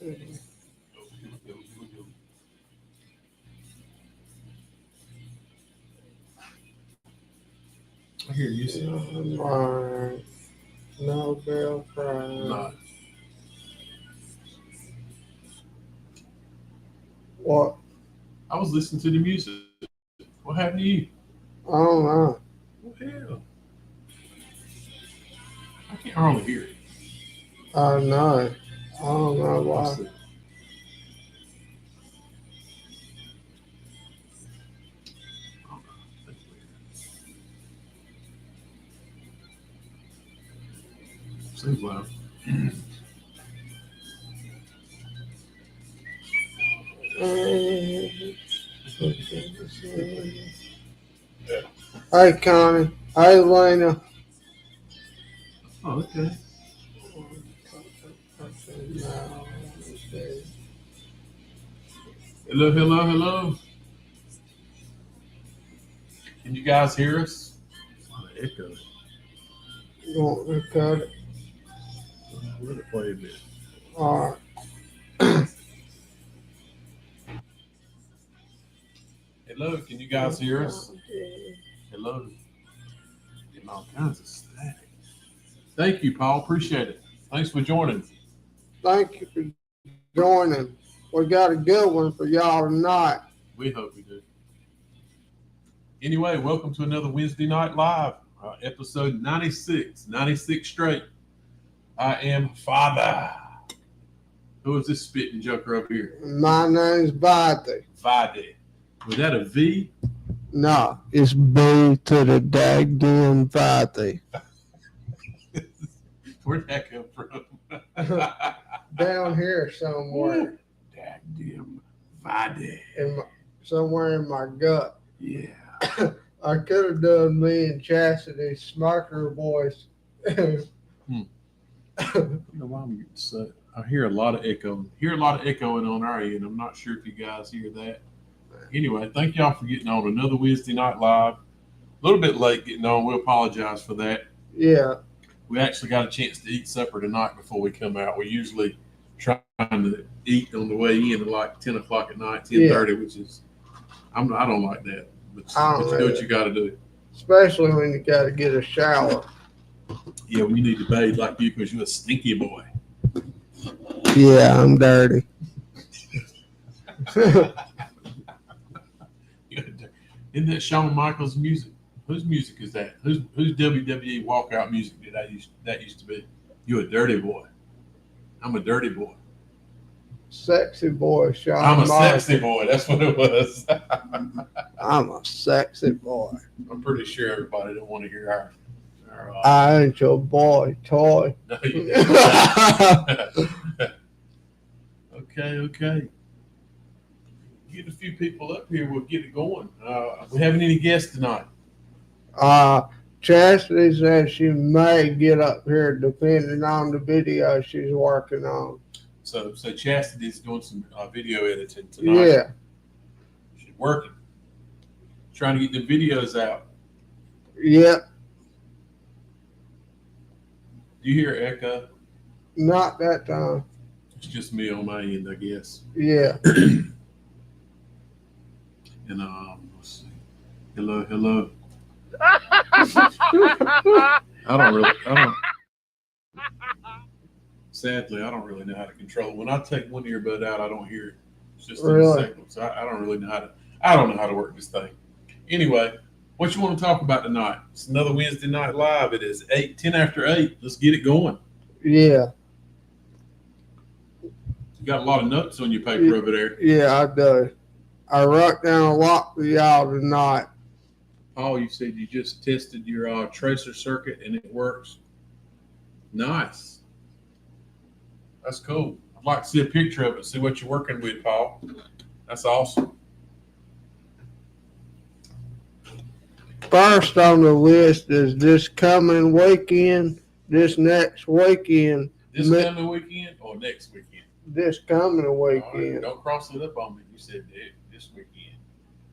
I hear you say Nobel Prize. not. What? I was listening to the music. What happened to you? I don't know. What the hell? I can't hardly hear it. I know. I don't know Let's why. see. I don't know. That's weird. Seems loud. Hey, Connie. Hey, Lena. Oh, okay. Hello, hello, hello. Can you guys hear us? A lot of echo. You want me to cut it? Let it play a bit. All Hello, can you guys hear us? Hello. Getting all kinds of static. Thank you, Paul. Appreciate it. Thanks for joining. Thank you for joining. We got a good one for y'all tonight. We hope we do. Anyway, welcome to another Wednesday Night Live, episode 96, 96 straight. I am Father. Who is this spitting joker up here? My name's Vite. Vide. Was that a V? No, it's B to the daggum Vite. Where'd that come from? Down here somewhere. Daggum Vide. Somewhere in my gut. Yeah. I could have done me and Chastity smoker voice. You know why I'm getting set. I hear a lot of echo. Hear a lot of echoing on our end. I'm not sure if you guys hear that. Anyway, thank y'all for getting on another Wednesday Night Live. A little bit late getting on. We apologize for that. Yeah. We actually got a chance to eat supper tonight before we come out. We usually trying to eat on the way in at like 10 o'clock at night, 10:30, which is I don't like that. But you do what you got to do. Especially when you got to get a shower. Yeah, when you need to bathe like you because you're a stinky boy. Yeah, I'm dirty. Isn't that Shawn Michaels' music? Whose music is that? Whose WWE walkout music did that used to be? You a dirty boy. I'm a dirty boy. Sexy boy, Shawn I'm a Michaels. sexy boy. That's what it was. I'm a sexy boy. I'm pretty sure everybody don't want to hear our I ain't your boy toy. No, you okay. Get a few people up here. We'll get it going. We having any guests tonight? Chastity said she may get up here depending on the video she's working on. So Chastity's doing some video editing tonight. Yeah. She's working. Trying to get the videos out. Yep. Do you hear echo? Not that time. It's just me on my end, I guess. Yeah. And let's see. Hello. Sadly, I don't really know how to control it. When I take one earbud out, I don't hear it. It's just in a second. So I don't really know I don't know how to work this thing. Anyway, what you want to talk about tonight? It's another Wednesday Night Live. It is 10 after 8. Let's get it going. Yeah. You got a lot of notes on your paper over there. Yeah, I do. I wrote down a lot for y'all tonight. Paul, you said you just tested your tracer circuit and it works. Nice. That's cool. I'd like to see a picture of it, see what you're working with, Paul. That's awesome. First on the list is this coming weekend, this next weekend. This coming weekend or next weekend? This coming weekend. Right, don't cross it up on me. You said this weekend.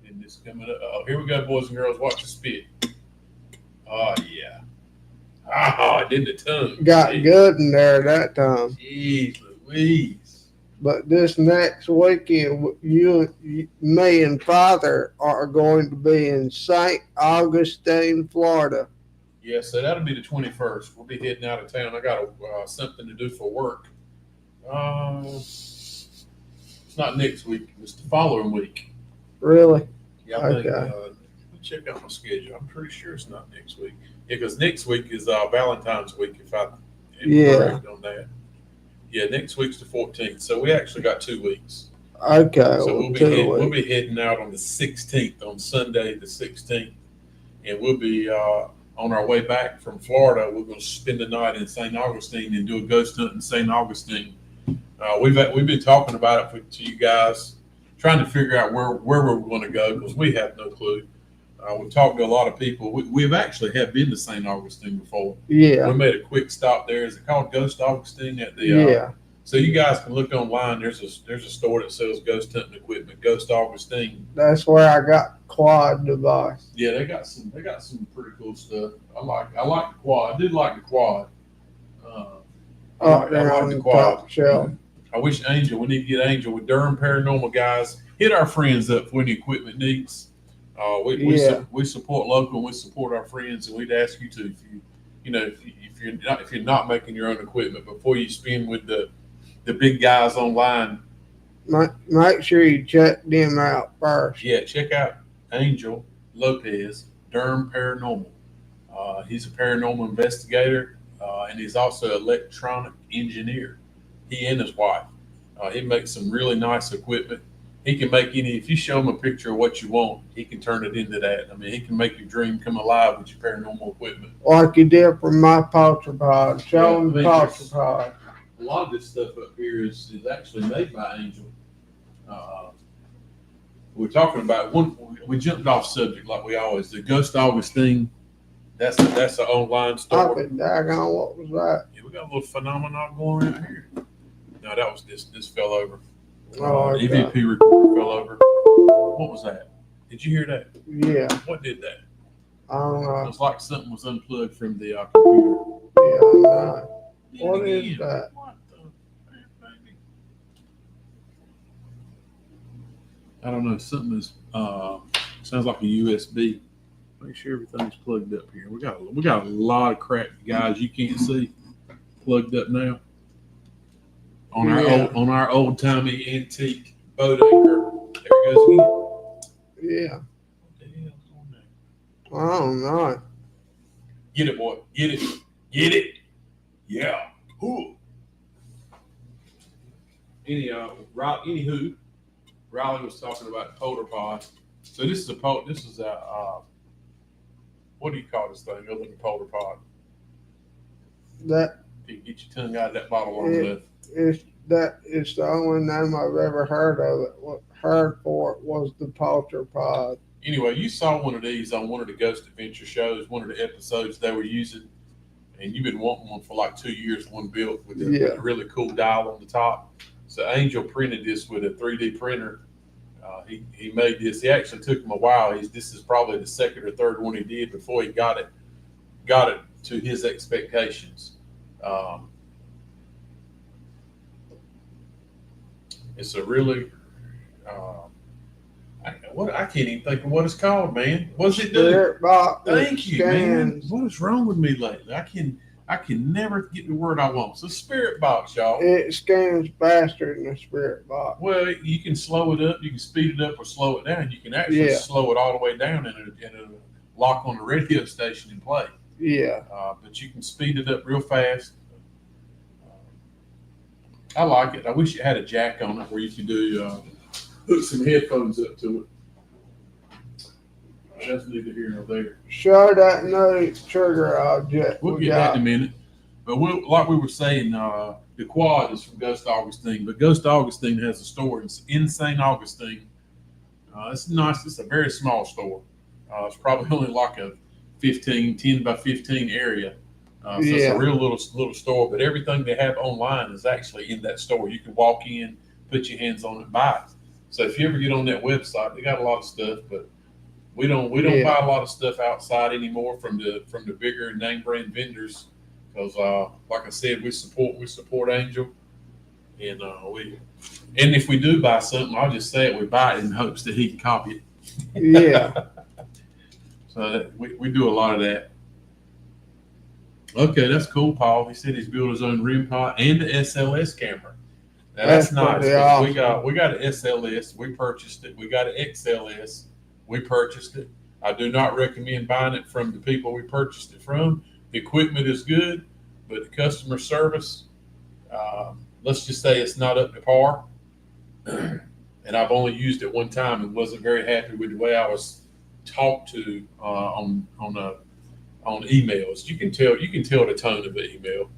And this coming up. Oh, here we go, boys and girls. Watch the spit. Oh, yeah. Oh, it did the tongue. Got good in there that time. Jeez Louise. But this next weekend, me and Father are going to be in St. Augustine, Florida. Yeah, so that'll be the 21st. We'll be heading out of town. I got something to do for work. It's not next week. It's the following week. Really? Yeah, I think. Okay. Let me check out my schedule. I'm pretty sure it's not next week. Yeah, because next week is Valentine's week. If I am correct on that. Yeah, next week's the 14th. So we actually got 2 weeks. Okay. So Well, we'll be heading out on the 16th, on Sunday the 16th, and we'll be on our way back from Florida. We're going to spend the night in St. Augustine and do a ghost hunt in St. Augustine. We've been talking about it to you guys, trying to figure out where we're going to go because we have no clue. We've talked to a lot of people. We've actually have been to St. Augustine before. Yeah. We made a quick stop there. Is it called Ghost Augustine at the? Yeah. So you guys can look online. There's a store that sells ghost hunting equipment. Ghost Augustine. That's where I got quad device. Yeah, they got some pretty cool stuff. I like the quad. I did like the quad. I like the quad. Top shelf. I wish Angel. We need to get Angel with Durham Paranormal guys. Hit our friends up for any equipment needs. We support local. And we support our friends, and we'd ask you to if you're not making your own equipment before you spend with the big guys online. Make sure you check them out first. Yeah, check out Angel Lopez, Durham Paranormal. He's a paranormal investigator, and he's also an electronic engineer. He and his wife. He makes some really nice equipment. He can make if you show him a picture of what you want, he can turn it into that. I mean, he can make your dream come alive with your paranormal equipment. Like you did for my Polterpod. Show him the Polterpod. A lot of this stuff up here is actually made by Angel. We're talking about we jumped off subject like we always do. Ghost Augustine, that's an online store. I've been daggone, what was that? Yeah, we got a little phenomenon going right here. No, that was this fell over. Oh, okay. EVP recorder fell over. What was that? Did you hear that? Yeah. What did that? I don't know. It was like something was unplugged from the computer. Yeah, I know. What is that? What the baby? I don't know. Something is sounds like a USB. Make sure everything's plugged up here. We got a lot of crap, guys. You can't see plugged up now on our old timey antique boat anchor. There it goes again. Yeah. What the hell's on there? I don't know. Get it, boy. Get it. Get it. Yeah. Cool. Anywho, Riley was talking about polar pod. So this is a what do you call this thing other than a polar pod? That If you get your tongue out of that bottle long enough. is the only name I've ever heard of it. What heard for it was the Polterpod. Anyway, you saw one of these on one of the Ghost Adventure shows, one of the episodes they were using, and you've been wanting one for like 2 years, one built with a really cool dial on the top. So Angel printed this with a 3D printer. He made this. He actually took him a while. This is probably the second or third one he did before he got it to his expectations. It's a really I can't even think of what it's called, man. What's it do? Spirit box. Thank you, man. What is wrong with me lately? I can never get the word I want. So spirit box, y'all. It scans faster than the spirit box. Well, you can slow it up, you can speed it up or slow it down. You can actually slow it all the way down and it'll lock on the radio station and play. Yeah. But you can speed it up real fast. I like it. I wish it had a jack on it where you could hook some headphones up to it. That's neither here nor there. Show that no trigger object. We'll get that in a minute. But like we were saying, the quad is from Ghost Augustine, but Ghost Augustine has a store in St. Augustine. It's nice. It's a very small store. It's probably only like a 10 by 15 area. So it's a real little store, but everything they have online is actually in that store. You can walk in, put your hands on it, buy it. So if you ever get on that website, they got a lot of stuff, but we don't buy a lot of stuff outside anymore from the bigger name brand vendors because, like I said, we support Angel, And and if we do buy something, I'll just say it. We buy it in hopes that he can copy it. Yeah. So we do a lot of that. Okay, that's cool, Paul. He said he's built his own rim pot and the SLS camera. Now that's That's nice pretty because awesome. we got an SLS, we purchased it. We got an XLS, we purchased it. I do not recommend buying it from the people we purchased it from. The equipment is good, but the customer service, let's just say it's not up to par. And I've only used it one time and wasn't very happy with the way I was talked to on emails. You can tell the tone of an email.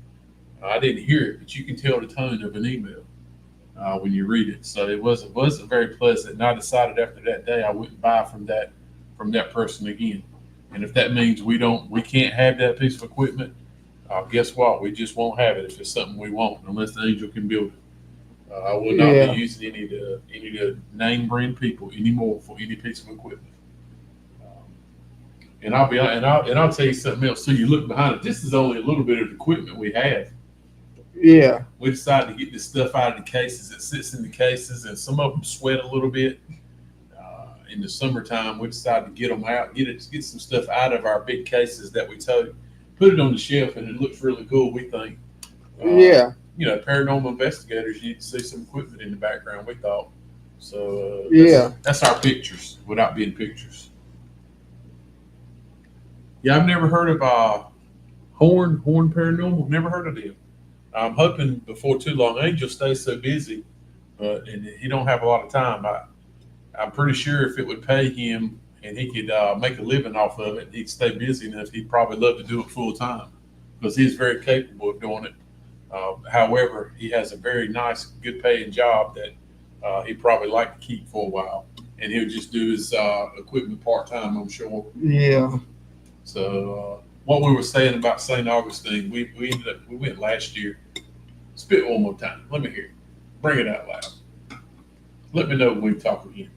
I didn't hear it, but you can tell the tone of an email when you read it. So it wasn't very pleasant. And I decided after that day I wouldn't buy from that person again. And if that means we can't have that piece of equipment, guess what? We just won't have it if it's something we want, unless the angel can build it. I will not be Yeah. using any of the name brand people anymore for any piece of equipment. Um, and I'll tell you something else. So you look behind it. This is only a little bit of equipment we have. Yeah. We decided to get this stuff out of the cases. It sits in the cases, and some of them sweat a little bit. In the summertime, we decided to get them out, get some stuff out of our big cases that we tote, put it on the shelf, and it looks really cool. We think. Uh, Yeah. Paranormal investigators, you need to see some equipment in the background. We thought so. Yeah. That's our pictures without being pictures. Yeah, I've never heard of Horn Paranormal. Never heard of them. I'm hoping before too long. Angel stays so busy, and he don't have a lot of time. I'm pretty sure if it would pay him and he could make a living off of it, he'd stay busy enough. He'd probably love to do it full time because he's very capable of doing it. However, he has a very nice, good paying job that he'd probably like to keep for a while, and he'll just do his equipment part time, I'm sure. Yeah. So, what we were saying about St. Augustine, we went last year. Spit one more time. Let me hear it. Bring it out loud. Let me know when we talk again.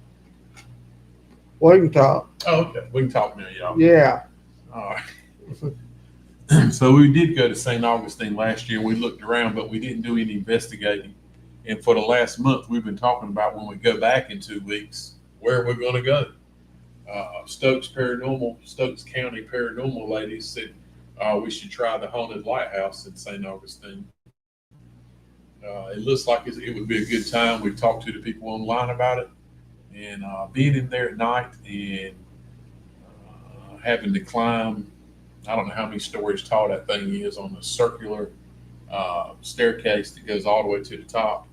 We can talk. Oh, okay. We can talk now, y'all. Yeah. All right. So we did go to St. Augustine last year. We looked around, but we didn't do any investigating. And for the last month, we've been talking about when we go back in 2 weeks, where we're going to go. Stokes County Paranormal ladies said we should try the haunted lighthouse in St. Augustine. It looks like it would be a good time. We've talked to the people online about it, and being in there at night and having to climb. I don't know how many stories tall that thing is on the circular staircase that goes all the way to the top.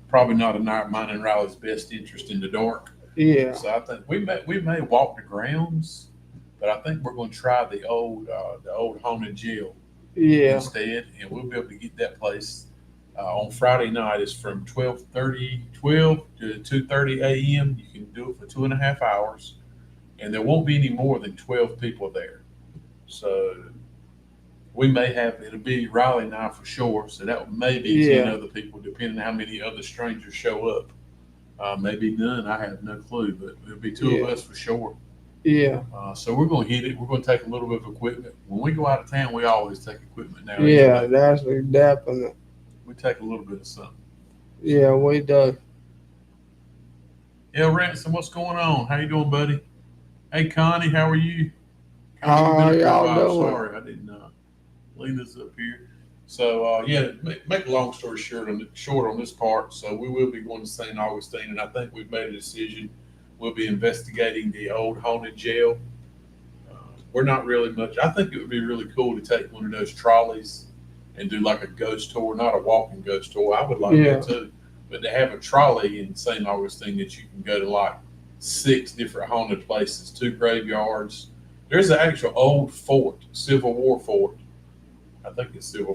Probably not in mine and Riley's best interest in the dark. Yeah. So I think we may walk the grounds, but I think we're going to try the old haunted jail Yeah. instead, and we'll be able to get that place on Friday night. It's from 12 to 2:30 a.m. You can do it for 2.5 hours, and there won't be any more than 12 people there. So we may have it'll be Riley and I for sure. So that may be 10 Yeah. other people, depending on how many other strangers show up. Maybe none. I have no clue, but it'll be two of Yeah. us for sure. Yeah. So we're going to hit it. We're going to take a little bit of equipment. When we go out of town, we always take equipment now. Yeah. Anyway. That's a definite. We take a little bit of something. Yeah, we do. Yeah, Ransom, what's going on? How you doing, buddy? Hey, Connie, how are you? Connie, How you've been are up here a y'all while. doing? Sorry, I didn't lean this up here. So yeah, make a long story short on this part. So we will be going to St. Augustine, and I think we've made a decision. We'll be investigating the old haunted jail. We're not really much. I think it would be really cool to take one of those trolleys and do like a ghost tour, not a walking ghost tour. I would like Yeah. that too. But they have a trolley in St. Augustine that you can go to like 6 different haunted places, 2 graveyards. There's an actual old fort, Civil War fort. I think it's Civil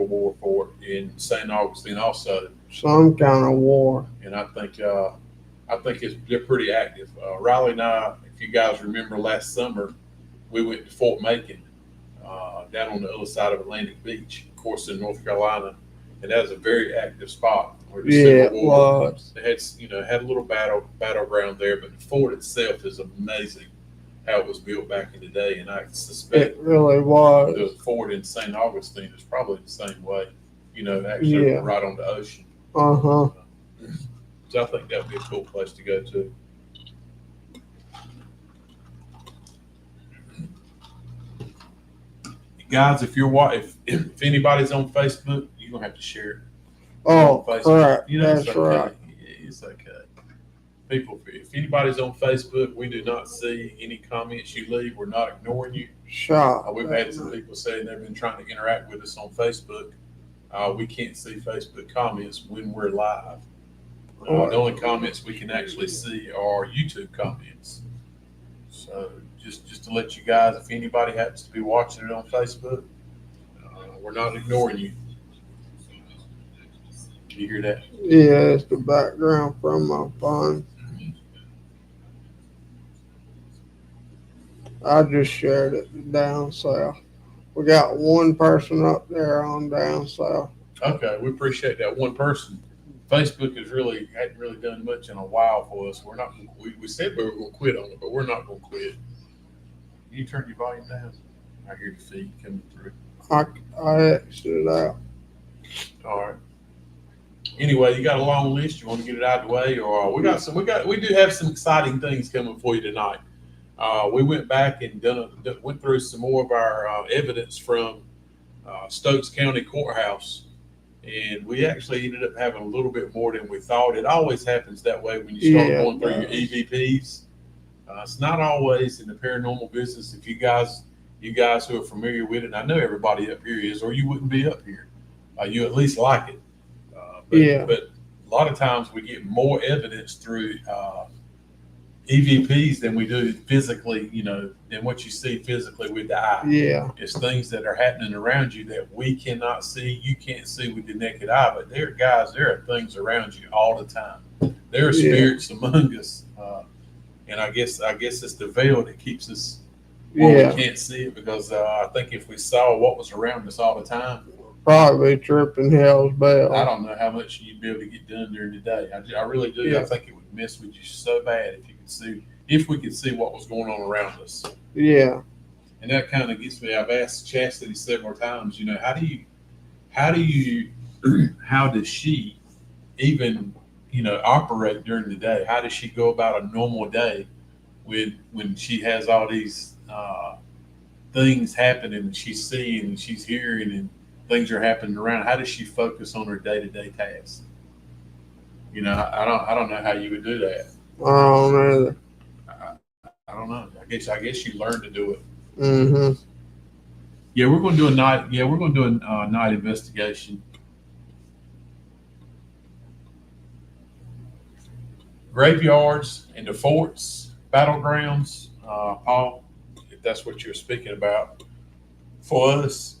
War fort in St. Augustine also. Some kind of war. And I think they're pretty active. Riley and I, if you guys remember last summer, we went to Fort Macon, down on the other side of Atlantic Beach, of course, in North Carolina, and that was a very active spot where the Yeah, it Civil War. was. They had a little battleground there, but the fort itself is amazing how it was built back in the day, and I It suspect really was. the fort in St. Augustine is probably the same way. actually Yeah. right on the ocean. Uh-huh. So I think that would be a cool place to go to. Guys, if anybody's on Facebook, you're gonna have to share it. On Oh, Facebook, crap. it's That's okay. right. It's okay. People, if anybody's on Facebook, we do not see any comments you leave. We're not ignoring you. Shot. We've had some people saying they've been trying to interact with us on Facebook. We can't see Facebook comments when we're live. The only comments we can actually see are YouTube comments. So just to let you guys, if anybody happens to be watching it on Facebook, we're not ignoring you. You hear that? Yeah, it's the background from my phone. I just shared it down south. We got one person up there on down south. Okay, we appreciate that one person. Facebook hadn't really done much in a while for us. We're not. We said we were going to quit on it, but we're not going to quit. You turn your volume down. I hear your feet coming through. I exited out. All right. Anyway, you got a long list. You want to get it out of the way, or we do have some exciting things coming for you tonight. We went back and went through some more of our evidence from Stokes County Courthouse. And we actually ended up having a little bit more than we thought. It always happens that way when you start going through your EVPs. It's not always in the paranormal business. If you guys who are familiar with it, and I know everybody up here is, or you wouldn't be up here. You at least like it. But a lot of times we get more evidence through EVPs than we do physically, than what you see physically with the eye. Yeah. It's things that are happening around you that we cannot see. You can't see with the naked eye, but there are things around you all the time. There are spirits among us, and I guess it's the veil that keeps us where we can't see it. Because I think if we saw what was around us all the time, probably tripping hell's bell. I don't know how much you'd be able to get done during the day. I really do. Yeah. I think it would mess with you so bad if we could see what was going on around us. Yeah. And that kind of gets me. I've asked Chastity several times. How does she even operate during the day? How does she go about a normal day when she has all these things happening and she's seeing and she's hearing and things are happening around? How does she focus on her day-to-day tasks? I don't know how you would do that. I don't know. I don't know. I guess you learn to do it. Mm-hmm. Yeah, we're going to do a night. Yeah, we're going to do a night investigation. Graveyards and the forts, battlegrounds, Paul, if that's what you're speaking about. For us,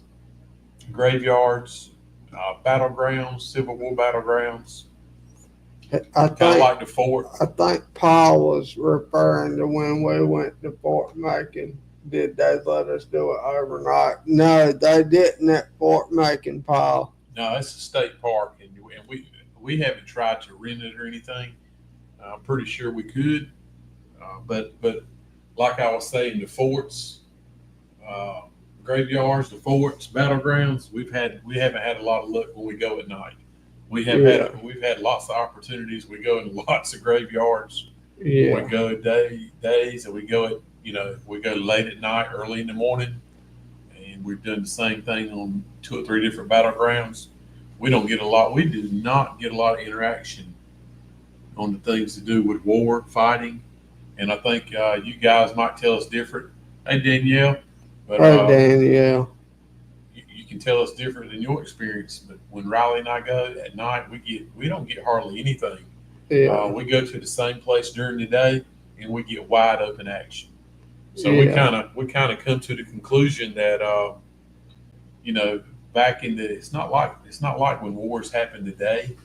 graveyards, battlegrounds, Civil War battlegrounds, I kind of think like the fort. I think Paul was referring to when we went to Fort Macon. Did they let us do it overnight? No, they didn't at Fort Macon, Paul. No, it's a state park, and we haven't tried to rent it or anything. I'm pretty sure we could, but like I was saying, the forts, graveyards, the forts, battlegrounds. We haven't had a lot of luck when we go at night. We've had lots of opportunities. We go in lots of graveyards. Yeah. We go days, and we go late at night, early in the morning, and we've done the same thing on 2 or 3 different battlegrounds. We do not get a lot of interaction on the things to do with war, fighting, and I think you guys might tell us different. Hey, Danielle. But, Danielle. You can tell us different than your experience. But when Riley and I go at night, we don't get hardly anything. Yeah. We go to the same place during the day, and we get wide open action. So we kind of come to the conclusion that back in it's not like when wars happen today.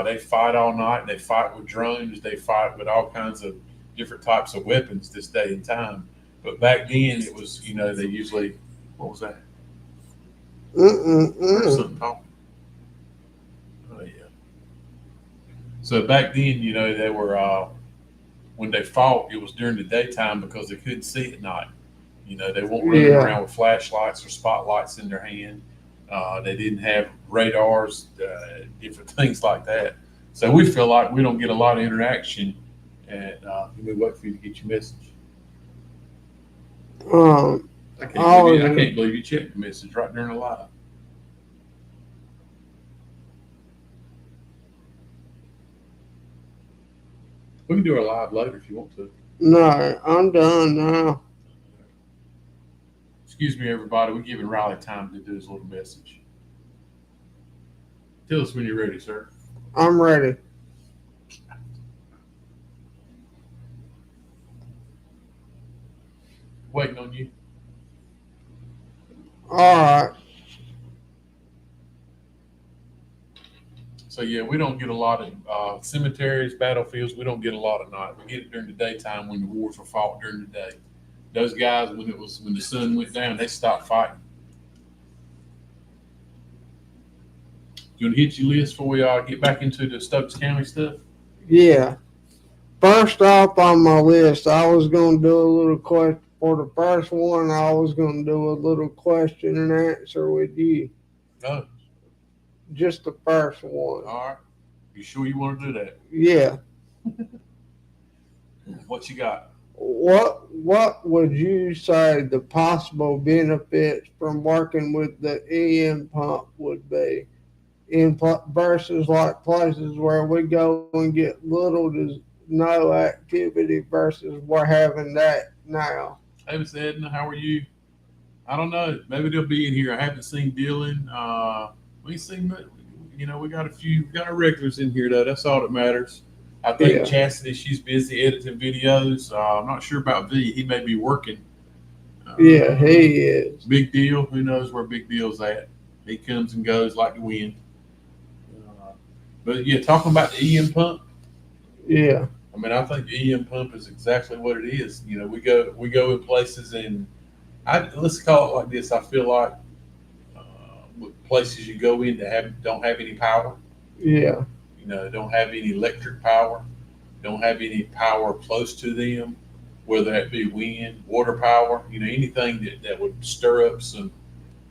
They fight all night. They fight with drones. They fight with all kinds of different types of weapons this day and time. But back then it was, they usually, what was that? There's something talking. Oh yeah. So back then, they were when they fought, it was during the daytime because they couldn't see at night. They weren't running around with flashlights or spotlights in their hand. They didn't have radars, different things like that. So we feel like we don't get a lot of interaction. And let me wait for you to get your message. Um, I I was, can't believe you checked the message right during the live. We can do our live later if you want to. no, I'm done now. Excuse me, everybody. We're giving Riley time to do his little message. Tell us when you're ready, sir. I'm ready. Waiting on you. All right. So yeah, we don't get a lot of cemeteries, battlefields. We don't get a lot of night. We get it during the daytime when the wars were fought during the day. Those guys, when the sun went down, they stopped fighting. You want to hit your list before we get back into the Stokes County stuff? Yeah. First off on my list, I was going to do a little question for the first one. I was going to do a little question and answer with you. No. Just the first one. All right. You sure you want to do that? Yeah. What you got? What would you say the possible benefits from working with the EM pump would be versus like places where we go and get little to no activity versus we're having that now? Hey, Miss Edna, how are you? I don't know. Maybe they'll be in here. I haven't seen Dylan. We seen, we got we got our regulars in here though. That's all that matters. I think Yeah. Chastity, she's busy editing videos. I'm not sure about V. He may be working. Yeah, he is. Big Deal. Who knows where Big Deal's at? He comes and goes like the wind. But yeah, talking about the EM pump. Yeah. I mean, I think the EM pump is exactly what it is. We go in places and let's call it like this. I feel like places you go in that don't have any power. Yeah. Don't have any electric power, don't have any power close to them, whether that be wind, water power, anything that would stir up some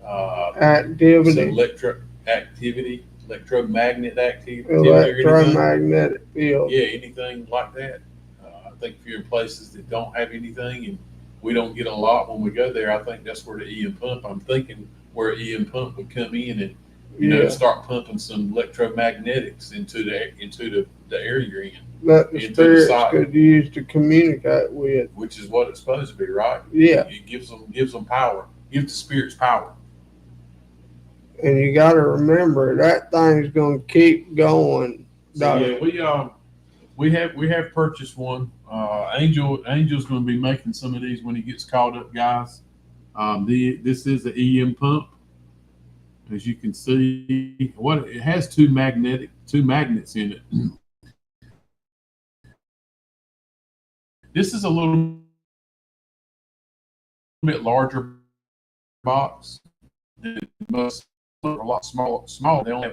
Activity. electromagnet activity, Electromagnetic field. yeah, anything like that. I think if you're in places that don't have anything, and we don't get a lot when we go there, I think that's where the EM pump. I'm thinking where EM pump would come in and start pumping some electromagnetics into the area you're in. That the spirits could use to communicate with. Which is what it's supposed to be, right? Yeah. It gives them power. Gives the spirits power. And you got to remember that thing's going to keep going. So yeah, we have purchased one. Angel's going to be making some of these when he gets caught up, guys. This is the EM pump. As you can see, it has two magnets in it. This is a little bit larger box. Most are a lot small. They only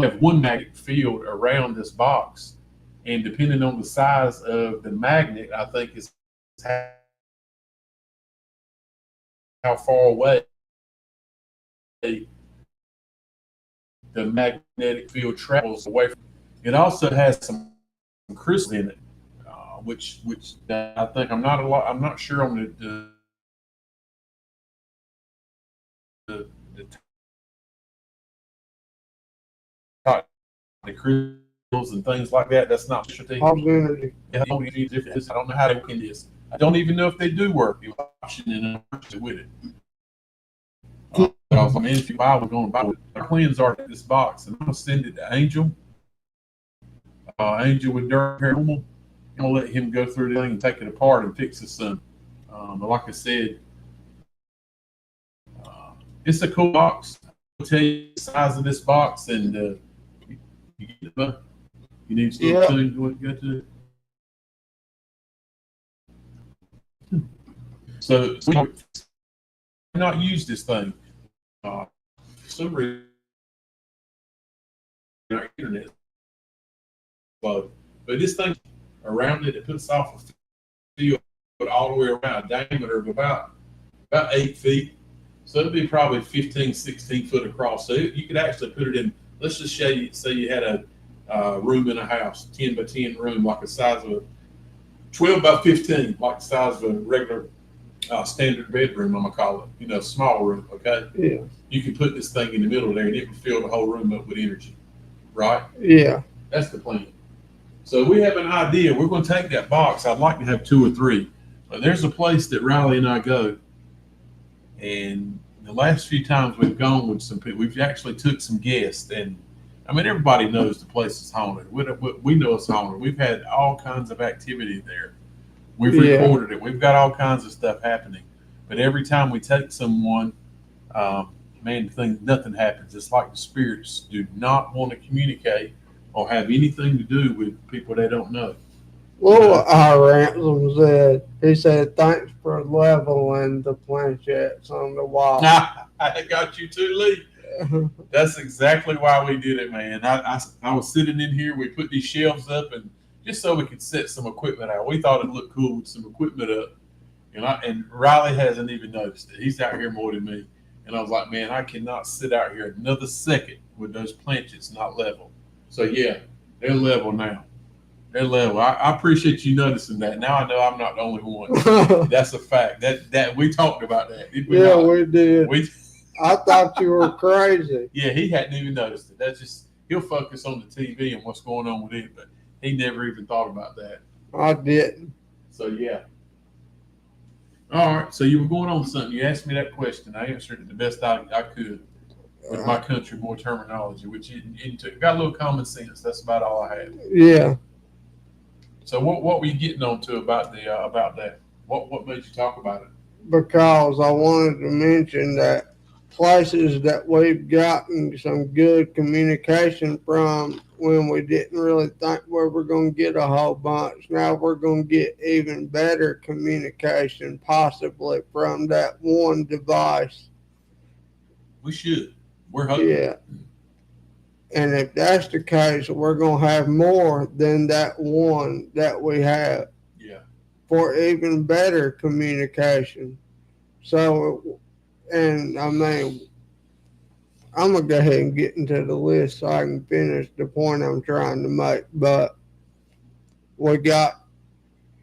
have one magnet field around this box, and depending on the size of the magnet, I think is how far away the magnetic field travels away from. It also has some crystals in it, which I think I'm not sure on the crystals and things like that. That's not specialty. Energy. I don't know how they work in this. I don't even know if they do work. You're option with it. If you buy, we're going to buy it. Our plans are in this box, and I'm going to send it to Angel. Angel with Paranormal. I'm going to let him go through the thing and take it apart and fix it some. But like I said, it's a cool box. I'll tell you the size of this box, and you need to go to. So we not use this thing. For some reason, our internet, but this thing around it puts off a field all the way around, a diameter of about 8 feet. So it'd be probably 15, 16 foot across. So you could actually put it in. Let's just say you had a room in a house, 10 by 10 room, like the size of a 12 by 15, like the size of a regular standard bedroom, I'm going to call it, small room, okay? Yeah. You can put this thing in the middle there and it would fill the whole room up with energy, right? Yeah. That's the plan. So we have an idea. We're going to take that box. I'd like to have 2 or 3. But there's a place that Riley and I go, and the last few times we've gone with some people, we've actually took some guests, and I mean everybody knows the place is haunted. We know it's haunted. We've had all kinds of activity there. We've recorded it. We've got all kinds of stuff happening. But every time we take someone, man, nothing happens. It's like the spirits do not want to communicate or have anything to do with people they don't know. Well, our ransom said, he said, thanks for leveling the planchettes on the wall. I got you too, Lee. That's exactly why we did it, man. I was sitting in here. We put these shelves up, and just so we could set some equipment out. We thought it looked cool with some equipment up. And Riley hasn't even noticed it. He's out here more than me. And I was like, man, I cannot sit out here another second with those planchets not level. So yeah, they're level now. They're level. I appreciate you noticing that. Now I know I'm not the only one. That's a fact. That we talked about that. Did we not? We did. I thought you were crazy. Yeah, he hadn't even noticed it. That's just, he'll focus on the TV and what's going on with it, but he never even thought about that. I didn't. So yeah. All right. So you were going on something. You asked me that question. I answered it the best I could with my country boy terminology, which you got a little common sense. That's about all I had. Yeah. So what were you getting on to about that? What made you talk about it? Because I wanted to mention that places that we've gotten some good communication from when we didn't really think we were going to get a whole bunch. Now we're going to get even better communication, possibly from that one device. We should. We're hoping. Yeah. And if that's the case, we're going to have more than that one that we have. Yeah. For even better communication. So, and I mean, I'm going to go ahead and get into the list so I can finish the point I'm trying to make. But we got,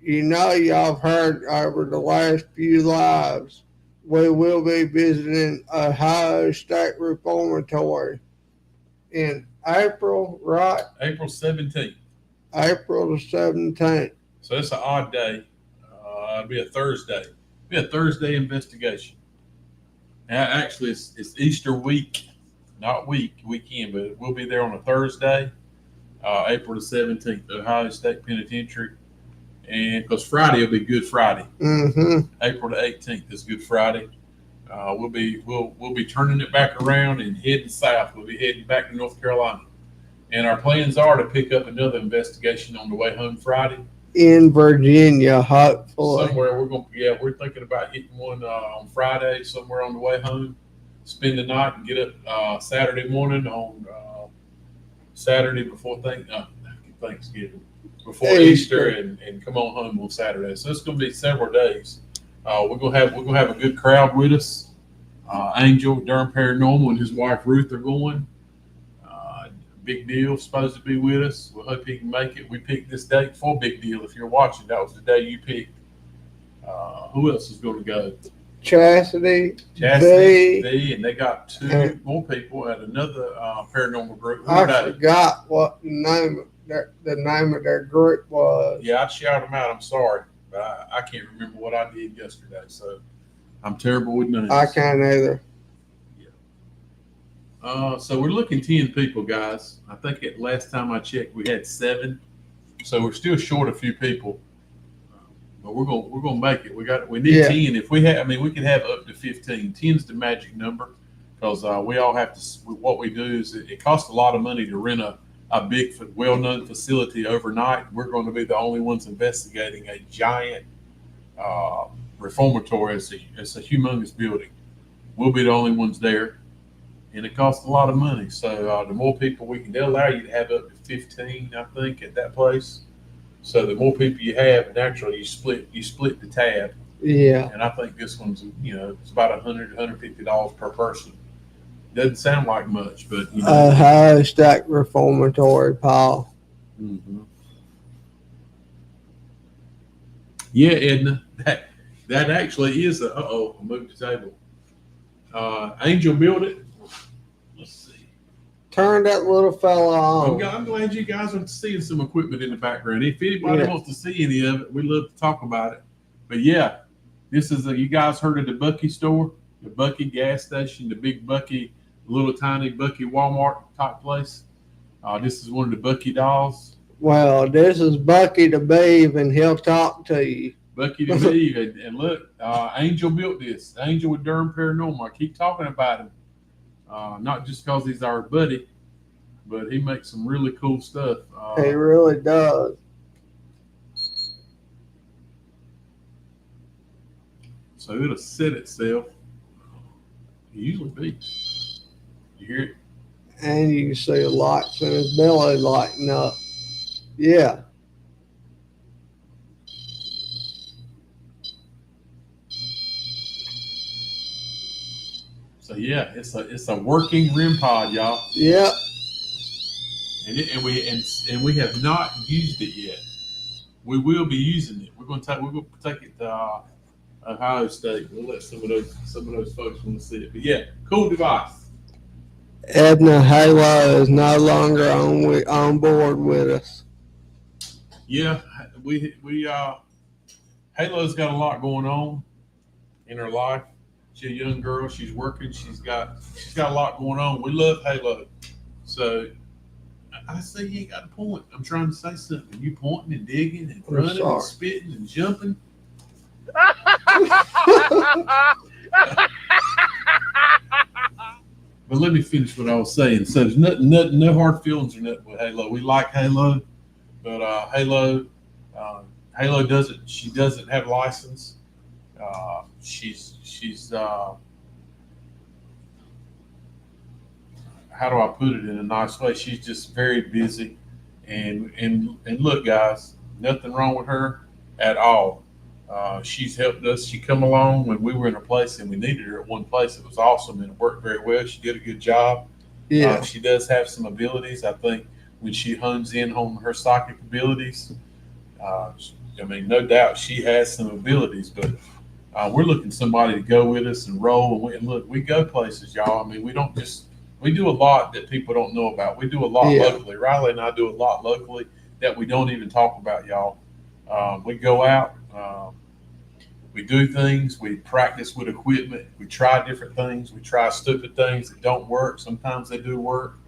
y'all have heard over the last few lives, we will be visiting a Ohio State Reformatory in April, right? April 17th. April the 17th. So it's an odd day. It'll be a Thursday. It'll be a Thursday investigation. Now, actually, it's Easter week, not weekend, but we'll be there on a Thursday, April the 17th, Ohio State Penitentiary. And because Friday will be Good Friday. Mm-hmm. April the 18th is Good Friday. We'll be turning it back around and heading south. We'll be heading back to North Carolina. And our plans are to pick up another investigation on the way home Friday. In Virginia, hopefully. Somewhere we're thinking about hitting one on Friday, somewhere on the way home. Spend the night and get up Saturday morning on Saturday before Thanksgiving, before Easter, and come on home on Saturday. So it's going to be several days. We're gonna have a good crowd with us. Angel, Durham Paranormal, and his wife Ruth are going. Big Deal supposed to be with us. We hope he can make it. We picked this date for Big Deal. If you're watching, that was the day you picked. Who else is going to go? Chastity, V, and they got 2 more people at another paranormal group. I forgot what the name of their group was. Yeah, I'd shout them out. I'm sorry, but I can't remember what I did yesterday. So I'm terrible with names. I can't either. So we're looking 10 people, guys. I think at last time I checked, we had 7. So we're still short a few people. But we're gonna make it. We need 10. If we can have up to 15. 10's the magic number because we all have to. What we do is it costs a lot of money to rent a big, well-known facility overnight. We're going to be the only ones investigating a giant reformatory. It's a humongous building. We'll be the only ones there. And it costs a lot of money. So the more people they'll allow you to have up to 15, I think, at that place. So the more people you have, naturally you split the tab. Yeah. And I think this one's, it's about $150 per person. Doesn't sound like much, but Ohio State Reformatory, Paul. Mhm. Yeah, Edna, that actually is a. I moved the table. Angel built it. Let's see. Turn that little fella on. I'm glad you guys are seeing some equipment in the background. If anybody Yeah. wants to see any of it, we'd love to talk about it. But yeah, this is you guys heard of the Bucky store, the Bucky gas station, the big Bucky, little tiny Bucky Walmart type place. This is one of the Bucky dolls. Well, this is Bucky the Beeve, and he'll talk to you. Bucky the Beeve, and look, Angel built this. Angel with Durham Paranormal. I keep talking about him, not just because he's our buddy, but he makes some really cool stuff. He really does. So it'll set itself. It usually beats. You hear it? And you can see the lights in his belly lighting up. Yeah. So yeah, it's a working REM pod, y'all. Yep. And we have not used it yet. We will be using it. We're gonna take it to Ohio State. We'll let some of those folks want to see it. But yeah, cool device. Edna Halo is no longer on board with us. Yeah, we Halo's got a lot going on in her life. She's a young girl. She's working. She's got a lot going on. We love Halo. So I say you ain't got a point. I'm trying to say something. You pointing and digging and running and spitting and jumping. But let me finish what I was saying. So there's no hard feelings or nothing with Halo. We like Halo, but Halo doesn't. She doesn't have a license. She's how do I put it in a nice way? She's just very busy, and look, guys, nothing wrong with her at all. She's helped us. She come along when we were in a place and we needed her at one place. It was awesome and it worked very well. She did a good job. Yeah. She does have some abilities. I think when she hones in on her psychic abilities, I mean, no doubt she has some abilities, but we're looking somebody to go with us and roll. And look, we go places, y'all. I mean, we do a lot that people don't know about. We do a lot locally. Riley and I do a lot locally that we don't even talk about, y'all. We go out, we do things, we practice with equipment, we try different things, we try stupid things that don't work. Sometimes they do work.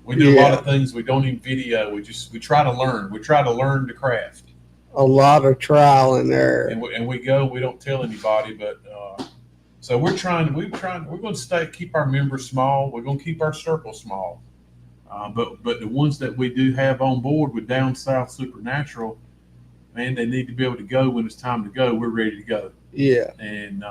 We do a lot of things we don't even video. We try to learn. We try to learn the craft. A lot of trial in there. And we go. We don't tell anybody, but so we're going to keep our members small. We're going to keep our circle small. But the ones that we do have on board with Down South Supernatural, man, they need to be able to go when it's time to go. We're ready to go. Yeah. And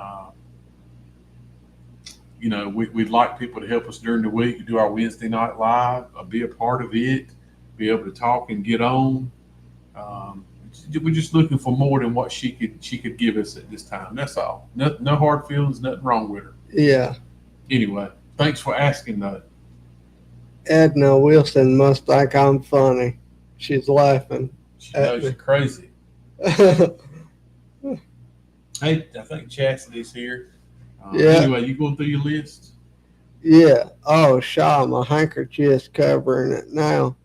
we'd like people to help us during the week, do our Wednesday night live, be a part of it, be able to talk and get on. We're just looking for more than what she could give us at this time. That's all. No hard feelings, nothing wrong with her. Yeah. Anyway, thanks for asking though. Edna Wilson must think I'm funny. She's laughing. She knows you're crazy. Hey, I think Chastity's here. Yeah. Anyway, you going through your list? Yeah. Oh, Shaw, my handkerchief's covering it now.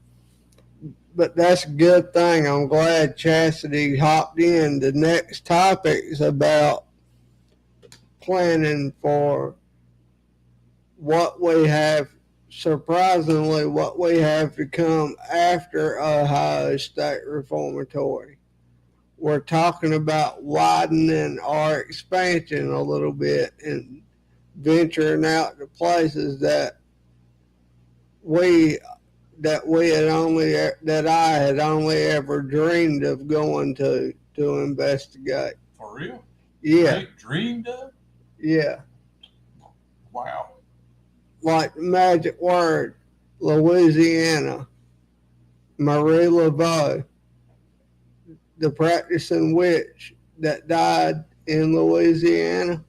But that's a good thing. I'm glad Chastity hopped in. The next topic is about planning for what we have, surprisingly, what we have to come after Ohio State Reformatory. We're talking about widening our expansion a little bit and venturing out to places that I had only ever dreamed of going to investigate. For real? Yeah. Dreamed of? Yeah. Wow. Like the magic word, Louisiana, Marie Laveau, the practicing witch that died in Louisiana.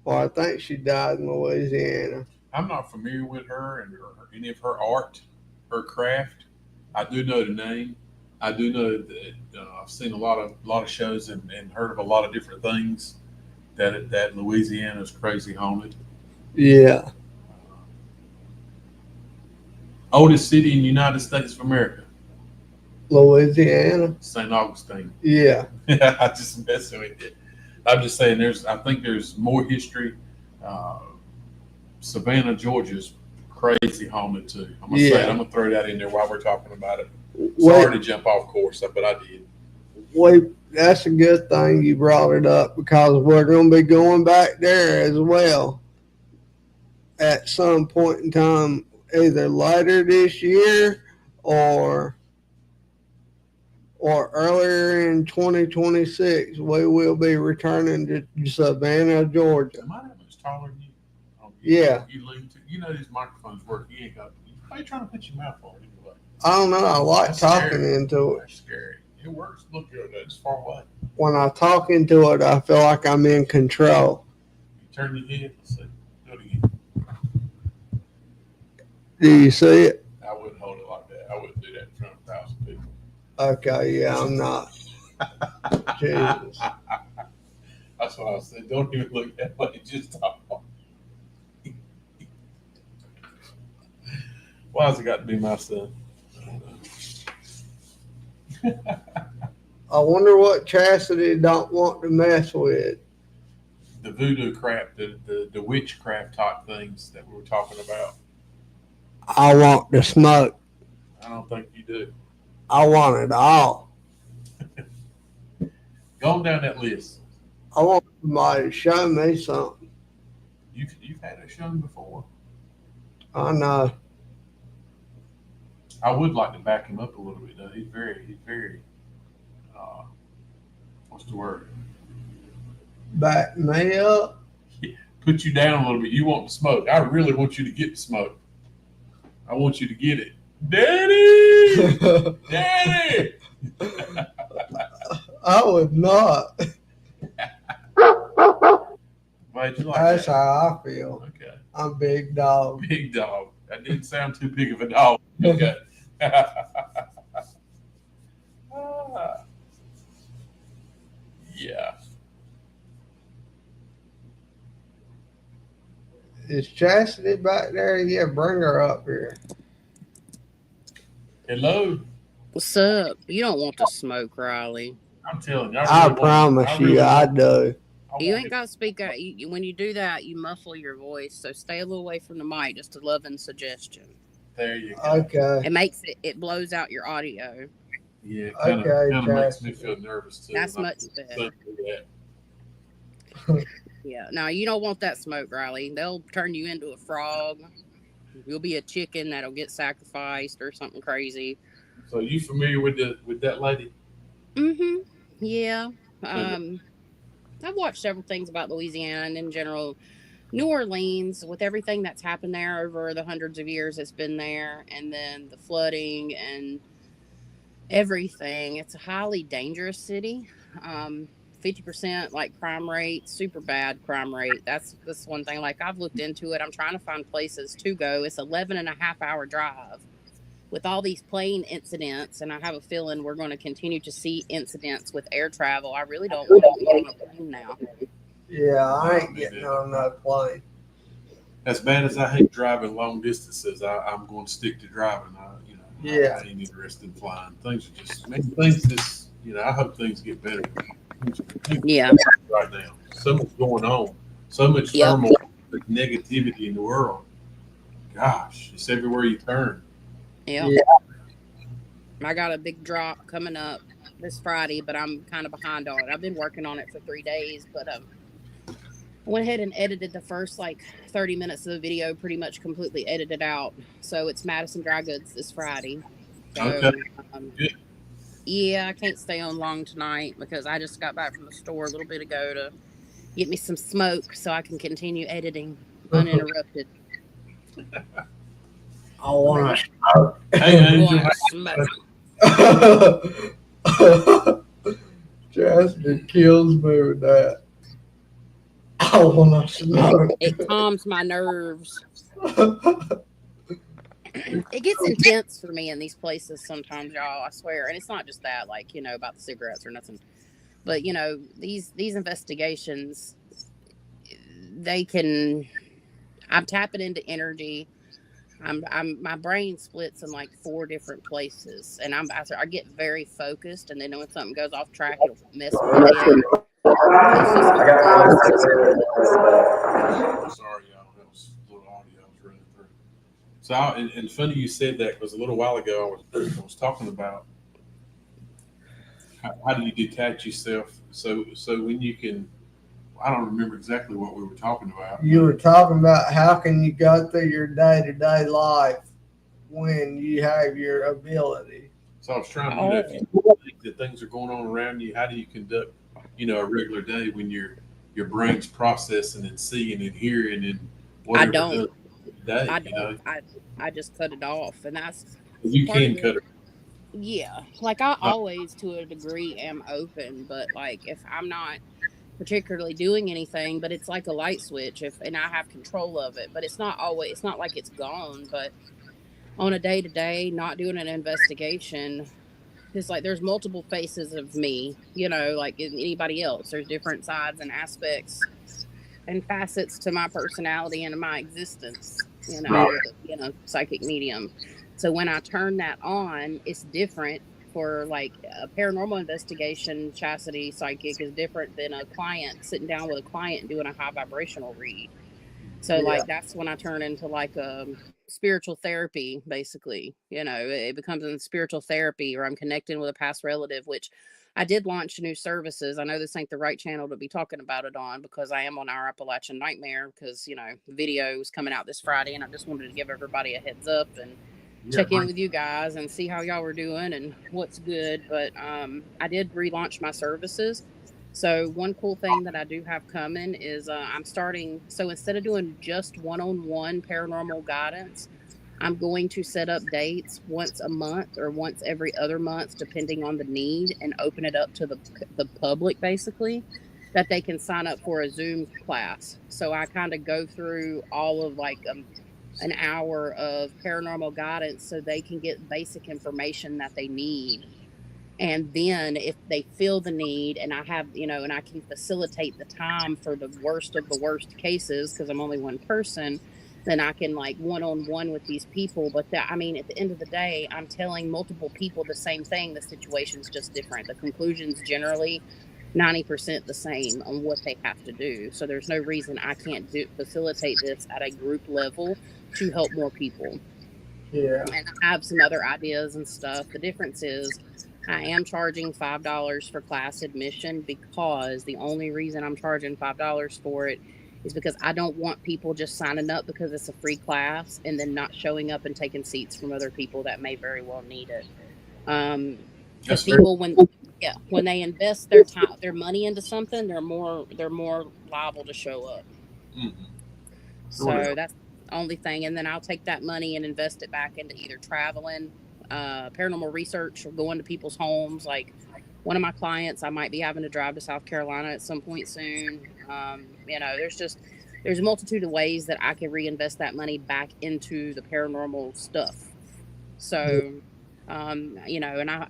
Well, I think she died in Louisiana. I'm not familiar with her and any of her art, her craft. I do know the name. I do know that I've seen a lot of shows and heard of a lot of different things that Louisiana is crazy haunted. Yeah, Oldest city in the United States of America, Louisiana. St. Augustine. Yeah, I just messing with you. I'm just saying I think there's more history. Uh, Savannah, Georgia's crazy haunted too. I'm gonna say it. I'm gonna throw that in there while we're talking about it. Sorry to jump off course, but I did. wait. That's a good thing you brought it up because we're going to be going back there as well at some point in time, either later this year or earlier in 2026. We will be returning to Savannah, Georgia. Am I that much taller than you? Oh, Yeah. You lean to. You know these microphones work. You ain't got. Why are you trying to put your mouth on it anyway? I don't know. I like That's talking scary. into it. That's scary. It works. Look good. It's far away. When I talk into it, I feel like I'm in control. You turn your head. Let's see. Do it again. Do you see it? I wouldn't hold it like that. I wouldn't do that in front of 1,000 people. Okay, yeah, I'm not. Jesus. That's what I said. Don't even look that way. Just talk. Why has it got to be my son? I wonder what Chastity don't want to mess with. The voodoo crap, the witchcraft type things that we were talking about. I want the smoke. I don't think you do. I want it all. Go on down that list. I want somebody to show me something. You've had it shown before. I know. I would like to back him up a little bit though. He's very what's the word? Back me up. Put you down a little bit. You want the smoke. I really want you to get the smoke. I want you to get it. Daddy! Daddy! I would not. Why'd you like That's that? how I feel. Okay. I'm big dog. Big dog. That didn't sound too big of a dog. Okay. Yeah. Is Chastity back there? Yeah, bring her up here. Hello. What's up? You don't want to smoke, Riley. I'm telling you. I promise you, I do. You ain't got to speak out. When you do that, you muffle your voice. So stay a little away from the mic. Just a loving suggestion. There you go. Okay. It makes it blows out your audio. Yeah, it kind of Okay, makes me feel nervous too. That's when I much better. think of that. Yeah. Now you don't want that smoke, Riley. They'll turn you into a frog. You'll be a chicken that'll get sacrificed or something crazy. So you familiar with that lady? Mm-hmm. Yeah. I've watched several things about Louisiana and in general New Orleans with everything that's happened there over the hundreds of years it's been there, and then the flooding and everything. It's a highly dangerous city. 50% like crime rate, super bad crime rate. That's one thing. Like I've looked into it. I'm trying to find places to go. It's 11.5 hour drive with all these plane incidents, and I have a feeling we're going to continue to see incidents with air travel. I really don't want to get on a plane now. Yeah, I ain't getting on that plane. As bad as I hate driving long distances, I'm going to stick to driving. Yeah. I ain't interested in flying. Things are just, I hope things get better. Yeah. Right now, so much going on, so much Yep. turmoil, negativity in the world. Gosh, it's everywhere you turn. Yeah. Yeah. I got a big drop coming up this Friday, but I'm kind of behind on it. I've been working on it for 3 days, but I went ahead and edited the first 30 minutes of the video, pretty much completely edited out. So it's Madison Dry Goods this Friday. So, Okay. Good. Yeah, I can't stay on long tonight because I just got back from the store a little bit ago to get me some smoke so I can continue editing uninterrupted. I want Hey, Angel. Boy, smoke. to. Chastity kills me with that. I want to smoke. It calms my nerves. It gets intense for me in these places sometimes, y'all. I swear, and it's not just that, like about the cigarettes or nothing, but these investigations, they can. I'm tapping into energy. My brain splits in like four different places, and I get very focused, and then when something goes off track, it'll mess with my head. It's just Sorry, y'all. That was a little audio I was running through. So, and funny you said that because a little while ago I was talking about how do you detach yourself so when you can. I don't remember exactly what we were talking about. You were talking about how can you go through your day-to-day life when you have your ability. So I was trying to, if you think that things are going on around you, how do you conduct, a regular day when your brain's processing and seeing and hearing and I whatever it don't. does day, I don't. I just cut it off, and that's You part can of cut it. it. Yeah, like I always, to a degree, am open, but like if I'm not particularly doing anything, but it's like a light switch, if and I have control of it, but it's not always. It's not like it's gone, but on a day to day, not doing an investigation, it's like there's multiple faces of me, like anybody else. There's different sides and aspects and facets to my personality and my existence, Right. with psychic medium. So when I turn that on, it's different. For like a paranormal investigation, chastity psychic is different than a client sitting down with a client and doing a high vibrational read. So Yeah. like that's when I turn into like a spiritual therapy, basically. It becomes a spiritual therapy, or I'm connecting with a past relative, which I did launch new services. I know this ain't the right channel to be talking about it on because I am on our Appalachian Nightmare because, the video is coming out this Friday, and I just wanted to give everybody a heads up and check in with you guys and see how y'all were doing and what's good. But I did relaunch my services. So one cool thing that I do have coming is I'm starting. So instead of doing just one-on-one paranormal guidance, I'm going to set up dates once a month or once every other month, depending on the need, and open it up to the public, basically, that they can sign up for a Zoom class. So I kind of go through all of like an hour of paranormal guidance so they can get basic information that they need. And then if they feel the need, and I have, and I can facilitate the time for the worst of the worst cases because I'm only one person, then I can like one on one with these people. But I mean, at the end of the day, I'm telling multiple people the same thing. The situation's just different. The conclusion's generally 90% the same on what they have to do. So there's no reason I can't facilitate this at a group level to help more people. Yeah. And I have some other ideas and stuff. The difference is I am charging $5 for class admission because the only reason I'm charging $5 for it is because I don't want people just signing up because it's a free class and then not showing up and taking seats from other people that may very well need it. Because That's very. people, when they invest their time, their money into something, they're more liable to show up. Mm-hmm. So that's the only thing. And then I'll take that money and invest it back into either traveling, paranormal research, or going to people's homes. Like one of my clients, I might be having to drive to South Carolina at some point soon. There's a multitude of ways that I can reinvest that money back into the paranormal stuff. So, and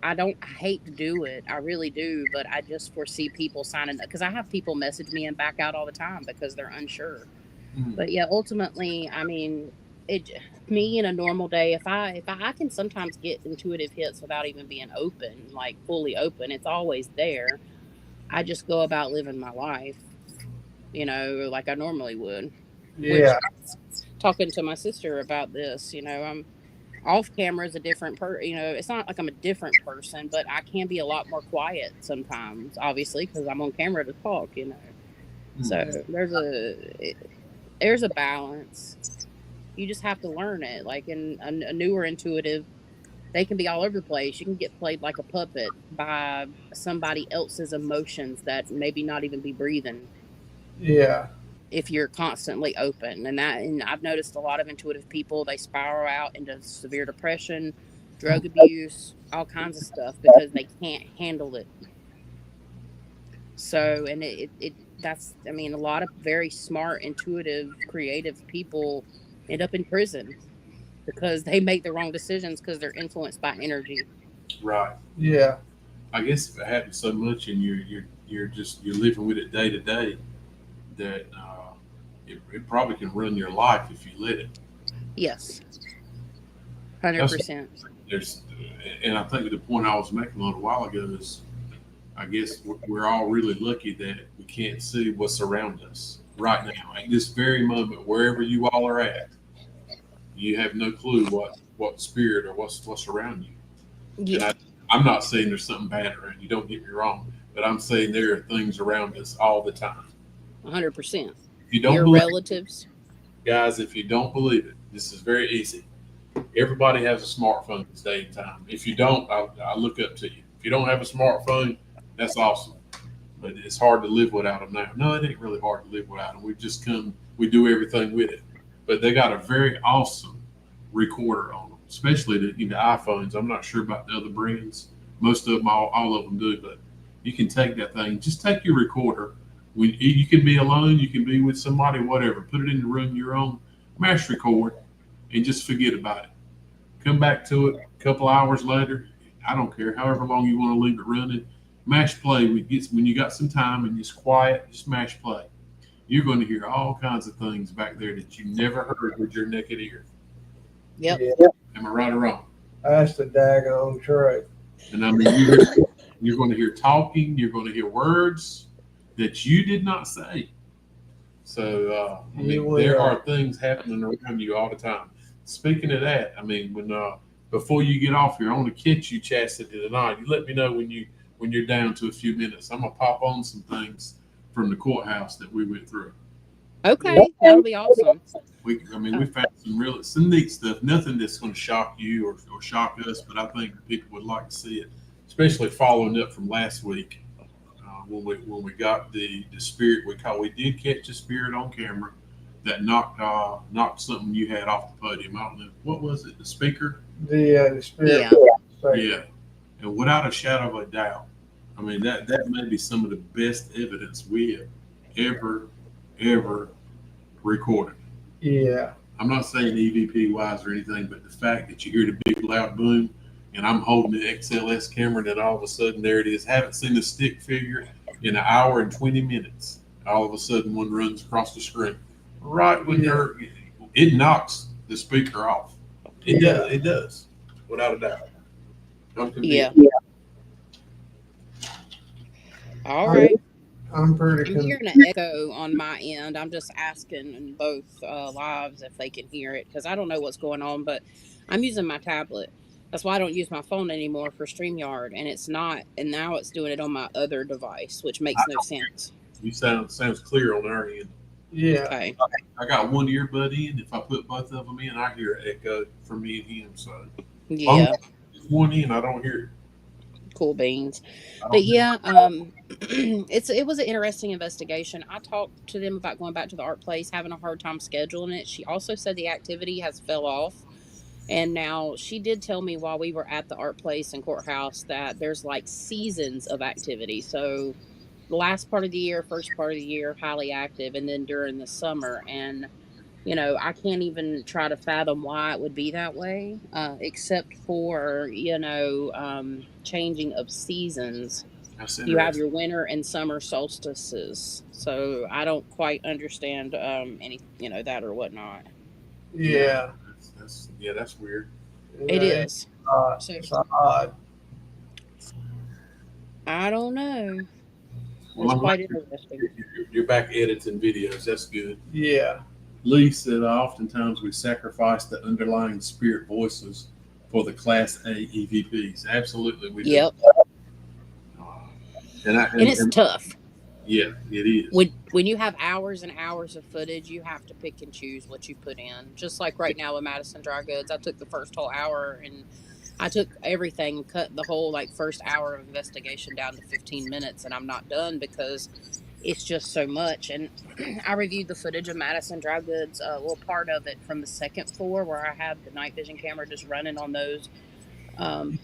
I don't I hate to do it. I really do, but I just foresee people signing up because I have people message me and back out all the time because they're unsure. Mm-hmm. But yeah, ultimately, I mean, it me in a normal day, if I can sometimes get intuitive hits without even being open, like fully open, it's always there. I just go about living my life, like I normally would. Which Yeah. talking to my sister about this, I'm off camera is a different it's not like I'm a different person, but I can be a lot more quiet sometimes, obviously, because I'm on camera to talk. So Mm-hmm. there's a balance. You just have to learn it. Like in a newer intuitive, they can be all over the place. You can get played like a puppet by somebody else's emotions that maybe not even be breathing Yeah. if you're constantly open. And I've noticed a lot of intuitive people, they spiral out into severe depression, drug abuse, all kinds of stuff because they can't handle it. So, and I mean, a lot of very smart, intuitive, creative people end up in prison because they make the wrong decisions because they're influenced by energy. Right. Yeah. I guess if it happens so much and you're living with it day to day, that it probably can run your life if you let it. Yes, That's 100%. there's, and I think the point I was making a little while ago is, I guess we're all really lucky that we can't see what's around us right now. At this very moment, wherever you all are at, you have no clue what spirit or what's around you. And Yeah, I'm not saying there's something bad around you. Don't get me wrong, but I'm saying there are things around us all the time. 100%. If you don't Your believe, relatives. guys, if you don't believe it, this is very easy. Everybody has a smartphone this day and time. If you don't, I look up to you. If you don't have a smartphone, that's awesome. But it's hard to live without them now. No, it ain't really hard to live without them. We do everything with it. But they got a very awesome recorder on them, especially the iPhones. I'm not sure about the other brands. Most of them, all of them do. But you can take that thing. Just take your recorder. When you can be alone, you can be with somebody, whatever. Put it in the room you're on. Mash record, and just forget about it. Come back to it a couple hours later. I don't care, however long you want to leave it running. Mash play when you got some time and it's quiet. Just mash play. You're going to hear all kinds of things back there that you never heard with your naked ear. Yep. Yeah. Am I right or wrong? That's the daggone truth. And I mean, you're going to hear talking. You're going to hear words that you did not say. So I You mean, there will. are things happening around you all the time. Speaking of that, I mean, when before you get off here, I want to catch you chastity tonight. You let me know when you're down to a few minutes. I'm gonna pop on some things from the courthouse that we went through. Okay, that'll be awesome. I mean, Uh, we found some neat stuff. Nothing that's going to shock you or shock us, but I think people would like to see it, especially following up from last week when we got the spirit. We did catch a spirit on camera that knocked something you had off the podium. I don't know what was it. The speaker. The spirit. yeah. Yeah, and without a shadow of a doubt, I mean that may be some of the best evidence we have ever recorded. Yeah. I'm not saying EVP wise or anything, but the fact that you hear the big loud boom, and I'm holding the XLS camera, and then all of a sudden there it is. Haven't seen the stick figure in an hour and 20 minutes. All of a sudden one runs across the screen. Right when it knocks the speaker off. It Yeah. does. It does, without a doubt. I'm Yeah. convinced. All I, right. I'm pretty I'm convinced. hearing an echo on my end. I'm just asking in both lives if they can hear it because I don't know what's going on, but I'm using my tablet. That's why I don't use my phone anymore for StreamYard, and it's not. And now it's doing it on my other device, which makes no sense. You sounds clear on our end. Yeah. Okay. I got one earbud in. If I put both of them in, I hear an echo from me and him. So if I'm Yeah. one in, I don't hear Cool beans. it. I But don't. yeah, it was an interesting investigation. I talked to them about going back to the art place, having a hard time scheduling it. She also said the activity has fell off. And now she did tell me while we were at the art place and courthouse that there's like seasons of activity. So the last part of the year, first part of the year, highly active, and then during the summer. And I can't even try to fathom why it would be that way, except for, changing of seasons. That's You have interesting. your winter and summer solstices. So I don't quite understand that or whatnot. Yeah, Yeah. that's weird. It Yeah. is. Odd. So It's odd. I don't know. Well, It's I'm glad quite interesting. you're back editing videos. That's good. Yeah. Lee said, oftentimes we sacrifice the underlying spirit voices for the Class A EVPs. Absolutely, we do. Yep. Uh, and I And it's and tough. yeah, it is. When you have hours and hours of footage, you have to pick and choose what you put in. Just like right now with Madison Dry Goods, I took the first whole hour and I took everything, cut the whole like first hour of investigation down to 15 minutes, and I'm not done because it's just so much. And I reviewed the footage of Madison Dry Goods, part of it from the second floor where I had the night vision camera just running on those. Um,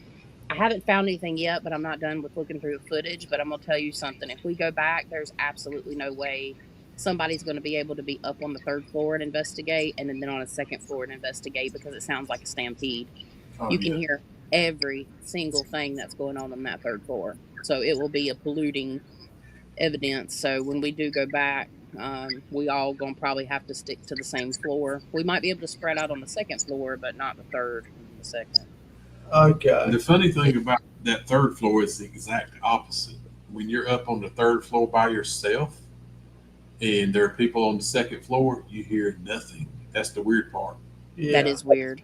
I I haven't found anything yet, but I'm not done with looking through the footage. But I'm gonna tell you something. If we go back, there's absolutely no way somebody's going to be able to be up on the third floor and investigate, and then on a second floor and investigate, because it sounds like a stampede. Oh You can yeah. hear every single thing that's going on that third floor. So it will be a polluting evidence. So when we do go back, we all gonna probably have to stick to the same floor. We might be able to spread out on the second floor, but not the third and the second. Okay. The funny thing about that third floor is the exact opposite. When you're up on the third floor by yourself, and there are people on the second floor, you hear nothing. That's the weird part. That Yeah. is weird.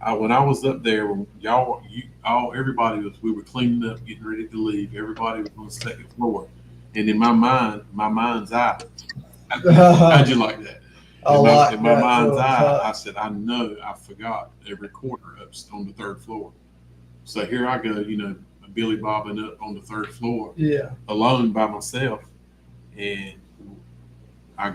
When I was up there, when everybody was, we were cleaning up, getting ready to leave. Everybody was on the second floor, and in my mind's eye, how'd you like that? I like In my that mind's little eye, touch. I said, I know I forgot every corner up on the third floor. So here I go, Billy bobbing up on the third floor, Yeah. alone by myself, and I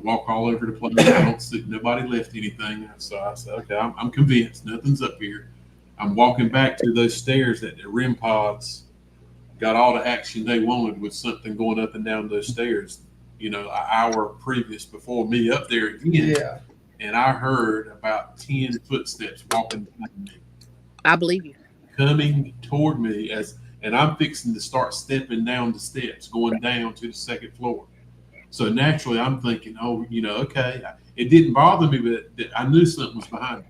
walk all over the place. I don't see nobody left anything. So I said, okay, I'm convinced nothing's up here. I'm walking back to those stairs that the REM pods got all the action they wanted with something going up and down those stairs, an hour previous before me up there again. Yeah. And I heard about 10 footsteps walking behind me, I believe you. coming toward me and I'm fixing to start stepping down the steps, going down to the second floor. So naturally, I'm thinking, oh, okay. It didn't bother me, but I knew something was behind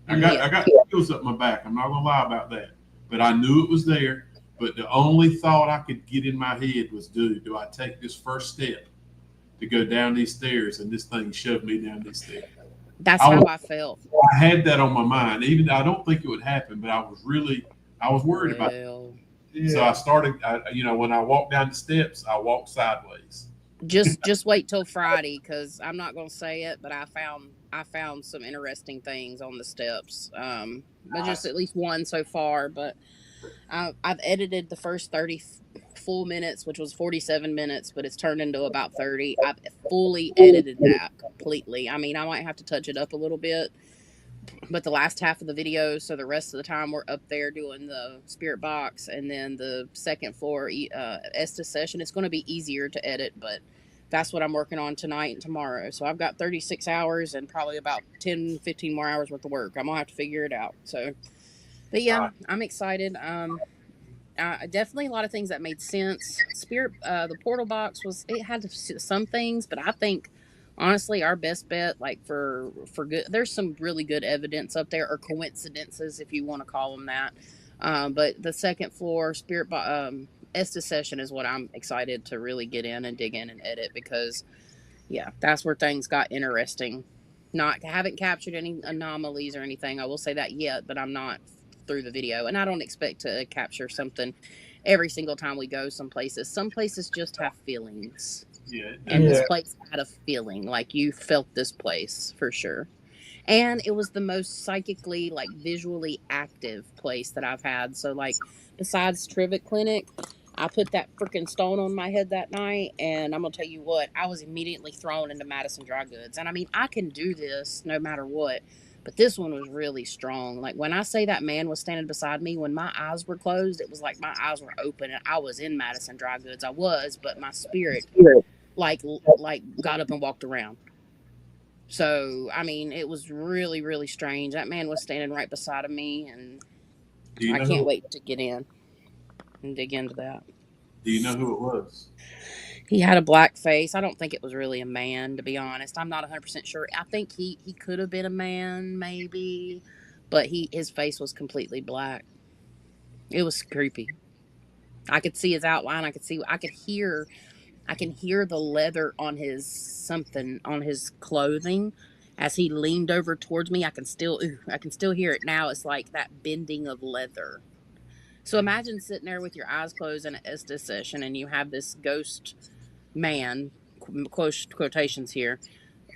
me. Yeah. I got chills up my back. I'm not gonna lie about that, but I knew it was there. But the only thought I could get in my head was, dude, do I take this first step to go down these stairs, and this thing shoved me down these stairs? That's I, how was, I felt. I had that on my mind. Even I don't think it would happen, but I was worried about it. Well, So I Yeah. started. When I walked down the steps, I walked sideways. just wait till Friday, because I'm not gonna say it, but I found some interesting things on the steps. But just at least one so far. But I've edited the first 30 full minutes, which was 47 minutes, but it's turned into about 30. I've fully edited that completely. I mean, I might have to touch it up a little bit, but the last half of the video, so the rest of the time we're up there doing the spirit box, and then the second floor Estes session. It's going to be easier to edit, but that's what I'm working on tonight and tomorrow. So I've got 36 hours and probably about 10, 15 more hours worth of work. I'm going to have to figure it out. So, but yeah, I'm excited. Definitely a lot of things that made sense. The portal box it had some things, but I think honestly our best bet, like for good, there's some really good evidence up there, or coincidences if you want to call them that. But the second floor Estes session is what I'm excited to really get in and dig in and edit, because yeah, that's where things got interesting. Not haven't captured any anomalies or anything. I will say that yet, but I'm not through the video, and I don't expect to capture something every single time we go some places. Some places just have feelings, Yeah, it and this Yeah. place had a feeling. Like, you felt this place for sure. And it was the most psychically, like, visually active place that I've had. So, like, besides Trivet Clinic, I put that freaking stone on my head that night, and I'm gonna tell you what, I was immediately thrown into Madison Dry Goods. And I mean, I can do this no matter what, but this one was really strong. Like, when I say that man was standing beside me, when my eyes were closed, it was like my eyes were open and I was in Madison Dry Goods. I was, but my spirit like got up and walked around. So, I mean, it was really, really strange. That man was standing right beside of me, and Do you I know can't who? wait to get in and dig into that. Do you know who it was? He had a black face. I don't think it was really a man, to be honest. I'm not 100% sure. I think he could have been a man, maybe, but his face was completely black. It was creepy. I could see his outline. I can hear the leather on his clothing as he leaned over towards me. I can still hear it now. It's like that bending of leather. So imagine sitting there with your eyes closed in an Estes session, and you have this ghost man, quotations here,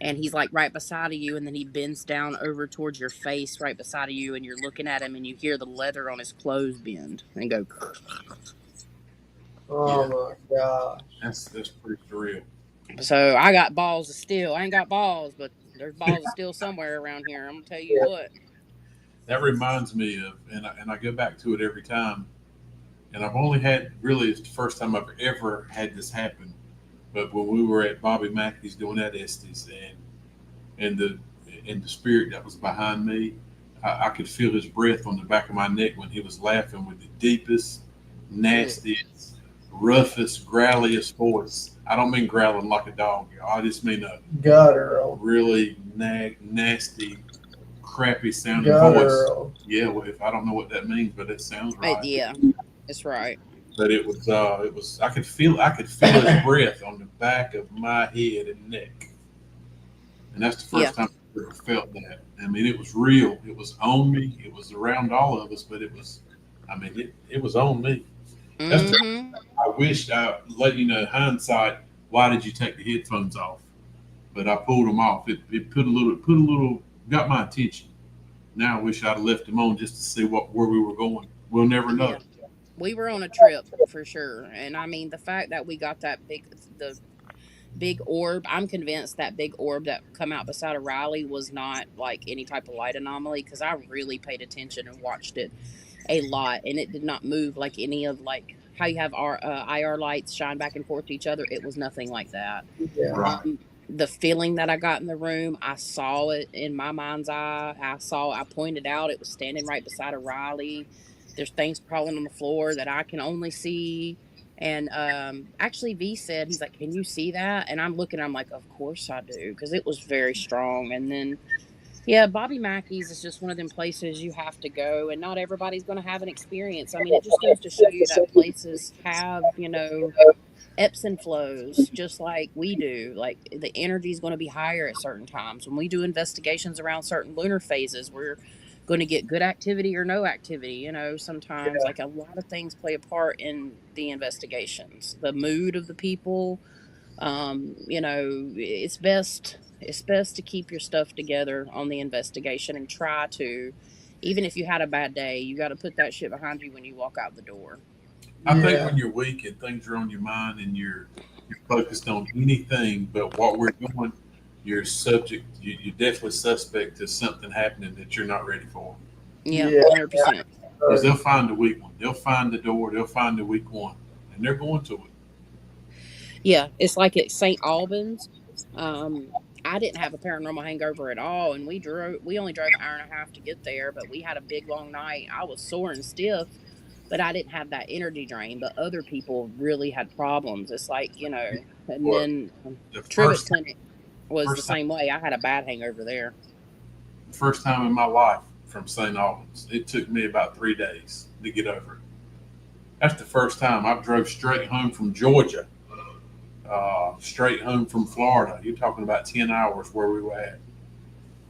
and he's like right beside of you, and then he bends down over towards your face right beside of you, and you're looking at him, and you hear the leather on his clothes bend and go. Oh Yeah, my gosh. that's pretty surreal. So I got balls of steel. I ain't got balls, but there's balls of steel somewhere around here. I'm gonna tell you Yeah. what. That reminds me of, and I go back to it every time. And I've only had really it's the first time I've ever had this happen. But when we were at Bobby Mackey's doing that Estes, and the spirit that was behind me, I could feel his breath on the back of my neck when he was laughing with the deepest, Mm. nastiest, roughest, growliest voice. I don't mean growling like a dog. I just mean a Guttural. really nasty, crappy sounding voice. Guttural. Yeah, well, if I don't know what that means, but it sounds right. Yeah, that's right. But it was I could feel his breath on the back of my head and neck, and that's the Yeah. first time I ever felt that. I mean, it was real. It was on me. It was around all of us, but it was. I mean, it was on me. That's the, Mm-hmm. I wished I let you know hindsight. Why did you take the headphones off? But I pulled them off. It put a little got my attention. Now I wish I'd left them on just to see where we were going. We'll never know. Yeah. We were on a trip for sure. And I mean, the fact that we got the big orb, I'm convinced that big orb that come out beside of Riley was not like any type of light anomaly because I really paid attention and watched it a lot, and it did not move like any of like how you have our IR lights shine back and forth to each other. It was nothing like that. Yeah. Right. The feeling that I got in the room, I saw it in my mind's eye. I pointed out it was standing right beside of Riley. There's things crawling on the floor that I can only see. And actually, V said, he's like, "Can you see that?" And I'm looking, I'm like, "Of course I do," because it was very strong. And then, yeah, Bobby Mackey's is just one of them places you have to go, and not everybody's going to have an experience. I mean, it just goes to show you that places have, ebbs and flows just like we do. Like the energy is going to be higher at certain times when we do investigations around certain lunar phases. We're going to get good activity or no activity. Sometimes like a lot of things play a part in the investigations, the mood of the people. It's best to keep your stuff together on the investigation and try to, even if you had a bad day, you got to put that shit behind you when you walk out the door. I think Yeah. when you're weak and things are on your mind and you're focused on anything but what we're doing, you're subject. You're definitely suspect to something happening that you're not ready for. Yeah, Yeah. 100%. Because they'll find the weak one. They'll find the door. They'll find the weak one, and they're going to it. Yeah, it's like at St. Albans. Um, I didn't have a paranormal hangover at all, and We only drove an hour and a half to get there, but we had a big long night. I was sore and stiff, but I didn't have that energy drain. But other people really had problems. It's like and Well, then the Trivet first Clinic was the first time same way. I had a bad hangover there. first time in my life from St. Albans, it took me about 3 days to get over it. That's the first time I've drove straight home from Georgia, straight home from Florida. You're talking about 10 hours where we were at.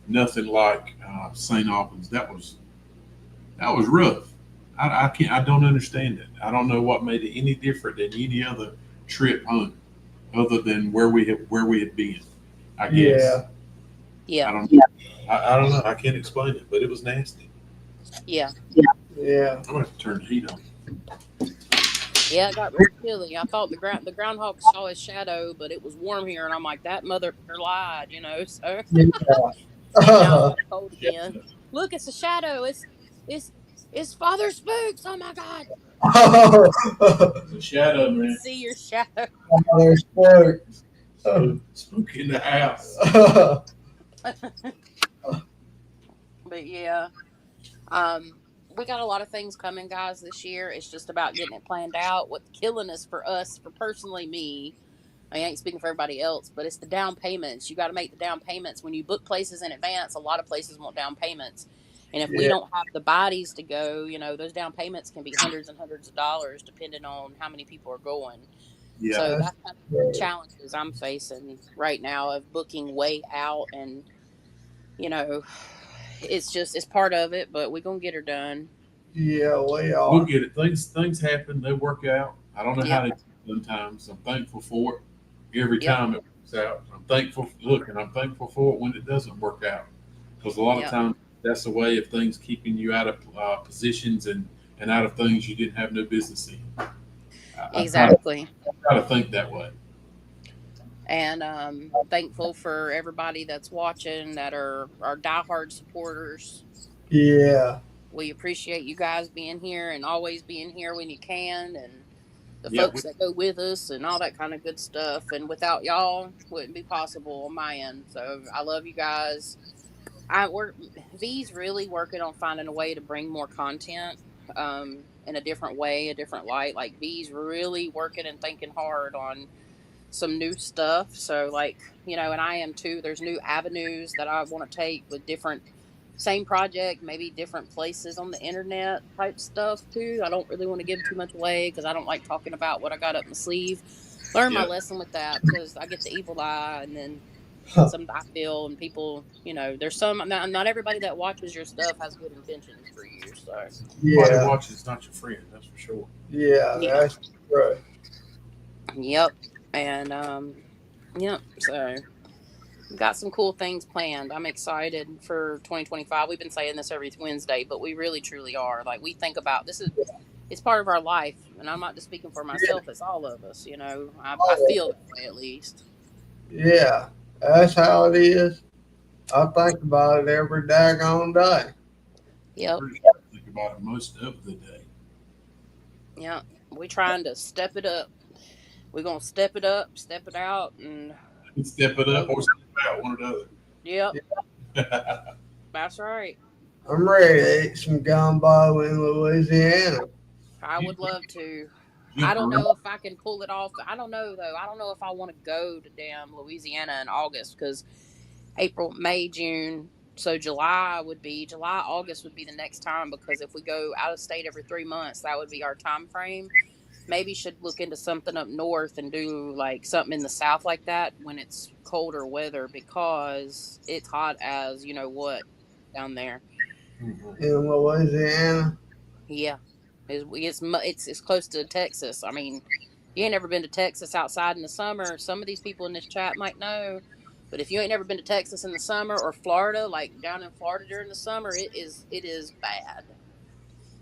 Nothing like St. Albans. That was rough. I can't. I don't understand it. I don't know what made it any different than any other trip home, other than where we had been. I guess. Yeah. I Yeah, don't. I don't know. I can't explain it, but it was nasty. yeah, Yeah. I'm gonna have to turn the heat on. yeah. It got real chilly. I thought the groundhog saw his shadow, but it was warm here, and I'm like, that mother lied. So now it Yeah. got cold Yeah, again. Look, it's a shadow. It's it's Father Spooks. Oh my God, it's a shadow, I man. see your shadow. There's work. Spook in the house. But yeah, um, we got a lot of things coming, guys, this year. It's just about getting it planned out. What's killing us for us, for personally me, I ain't speaking for everybody else, but it's the down payments. You got to make the down payments. When you book places in advance, a lot of places want down payments. And if we Yeah. don't have the bodies to go, those down payments can be hundreds and hundreds of dollars depending on how many people are going. Yeah, So That's that's kind of great. challenges I'm facing right now of booking way out. And, you know, it's part of it, but we're going to get her done. Yeah, we we'll are. get it. Things happen. They work out. I don't know how Yep. they do it sometimes. I'm thankful for it every Yep. time it works out. I'm thankful. Look, and I'm thankful for it when it doesn't work out, because a lot of Yep. times that's a way of things keeping you out of positions and out of things you didn't have no business in. I Exactly. try to think that way. And thankful for everybody that's watching that are diehard supporters. Yeah. We appreciate you guys being here and always being here when you can, and the Yeah, folks that go with us and all that kind of good stuff. And without y'all, wouldn't be possible on my end. So I love you guys. V's really working on finding a way to bring more content in a different way, a different light. Like V's really working and thinking hard on some new stuff. So like, and I am too. There's new avenues that I want to take with different same project, maybe different places on the internet type stuff too. I don't really want to give too much away because I don't like talking about what I got up my sleeve. Learn my yeah. lesson with that because I get the evil eye, and then some I feel, and people, there's not everybody that watches your stuff has good intentions for you. So Nobody Yeah. watches not your friend, that's for sure. Yeah. yeah, That's right. yep, and yep. So got some cool things planned. I'm excited for 2025. We've been saying this every Wednesday, but we really truly are. Like we think about this is it's part of our life, and I'm not just speaking for Yeah. myself. It's all of us. I feel that way at least. Yeah. That's how it is. I think about it every daggone day. Yep. Pretty sure I think about it most of the day. Yeah. We trying to step it up. We're gonna step it up, step it out, and Step it up go. or step out, one or Yep. the other. That's right. I'm ready to eat some gumbo in Louisiana. I You would love to. I jump don't around. know if I can pull it off. I don't know though. I don't know if I want to go to damn Louisiana in August because April, May, June. So July, August would be the next time because if we go out of state every 3 months, that would be our time frame. Maybe should look into something up north and do like something in the south like that when it's colder weather because it's hot as you know what down there. Mhm. In Louisiana. Yeah, it's close to Texas. I mean, you ain't never been to Texas outside in the summer. Some of these people in this chat might know, but if you ain't never been to Texas in the summer or Florida, like down in Florida during the summer, it is bad.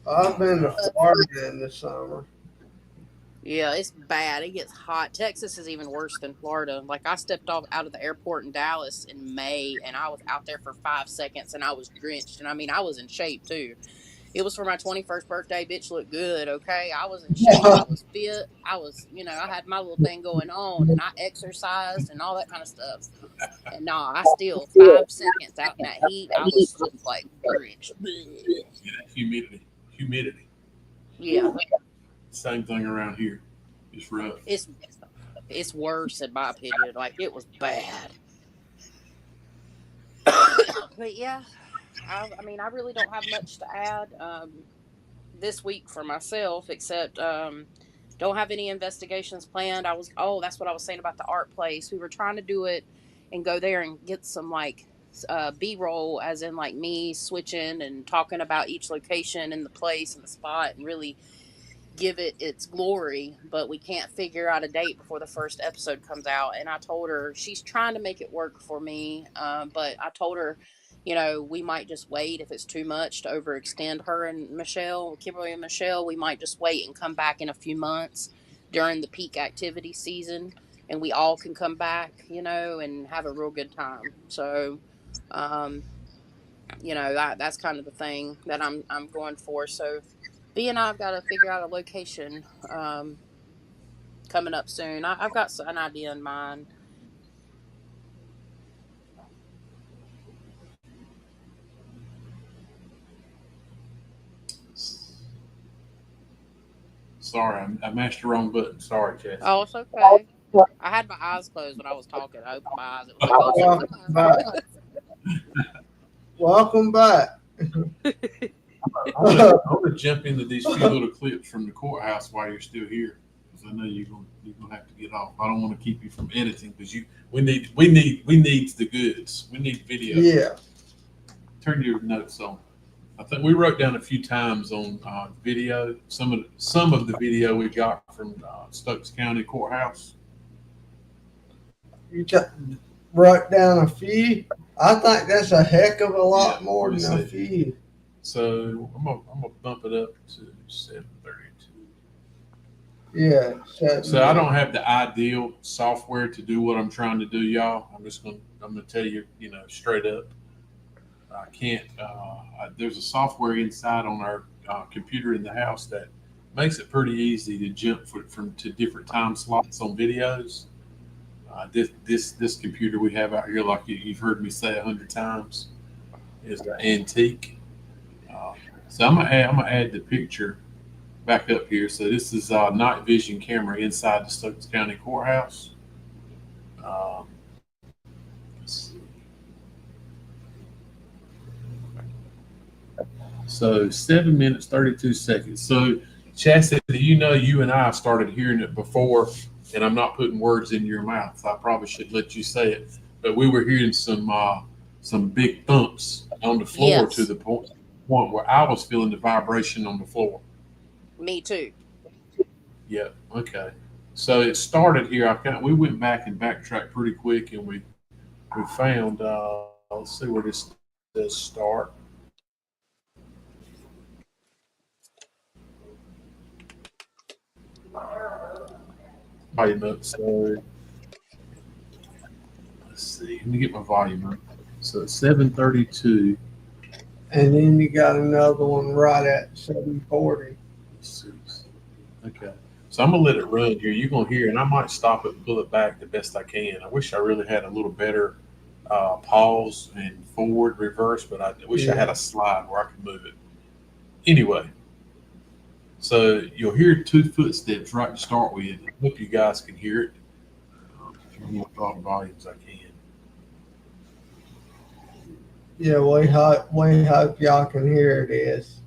I've been to Florida in the summer. Yeah, it's bad. It gets hot. Texas is even worse than Florida. Like I stepped off out of the airport in Dallas in May, and I was out there for 5 seconds, and I was drenched. And I mean, I was in shape too. It was for my 21st birthday. Bitch looked good. Okay. I was in shape. I was fit. I had my little thing going on and I exercised and all that kind of stuff. And nah, I still 5 seconds out in that heat. I was just like drenched. Blech. Yeah, humidity. Humidity. Yeah. Same thing around here. It's rough. It's worse in my opinion. Like it was bad. But yeah, I mean, I really don't have much to add this week for myself, except don't have any investigations planned. That's what I was saying about the art place. We were trying to do it and go there and get some like B-roll, as in like me switching and talking about each location and the place and the spot and really give it its glory, but we can't figure out a date before the first episode comes out. And I told her she's trying to make it work for me, but I told her, we might just wait if it's too much to overextend her and Kimberly and Michelle. We might just wait and come back in a few months during the peak activity season, and we all can come back, and have a real good time. So, um, that's kind of the thing that I'm going for. So B and I've got to figure out a location coming up soon. I've got an idea in mind. Sorry, I mashed the wrong button. Sorry, Oh, Chastity. it's okay. I had my eyes closed when I was talking. I opened my eyes. It was like, oh, she's Welcome back. Welcome back. I'm gonna jump into these few little clips from the courthouse while you're still here, because I know you're gonna have to get off. I don't want to keep you from editing because we need the goods. We need video. Yeah. Turn your notes on. I think we wrote down a few times on video. Some of the video we got from Stokes County Courthouse. You wrote down a few. I think that's a heck of a lot Yeah, more let me than a see. few. So I'm gonna bump it up to 732. Yeah. So I don't have the ideal software to do what I'm trying to do, y'all. I'm gonna tell you, straight up. I can't. There's a software inside on our computer in the house that makes it pretty easy to jump from to different time slots on videos. This computer we have out here, like you've heard me say 100 times, is an antique. Uh, so I'm gonna add the picture back up here. So this is night vision camera inside the Stokes County Courthouse. Um, let's see. So 7 minutes 32 seconds. So Chastity, you and I started hearing it before, and I'm not putting words in your mouth. I probably should let you say it, but we were hearing some big thumps on the floor to Yes, the point where I was feeling the vibration on the floor. me too. Yeah. Okay. So it started here. We went back and backtracked pretty quick, and we found. Let's see where this does start. Volume up. So let's see. Let me get my volume up. So it's 7:32. And then you got another one right at 740. Okay. So I'm gonna let it run here. You're gonna hear, and I might stop it and pull it back the best I can. I wish I really had a little better pause and forward reverse, but I wish I had Yeah. a slide where I could move it. Anyway, so you'll hear two footsteps right to start with. I hope you guys can hear it. I'm gonna talk volumes I can. Yeah, we hope y'all can hear this.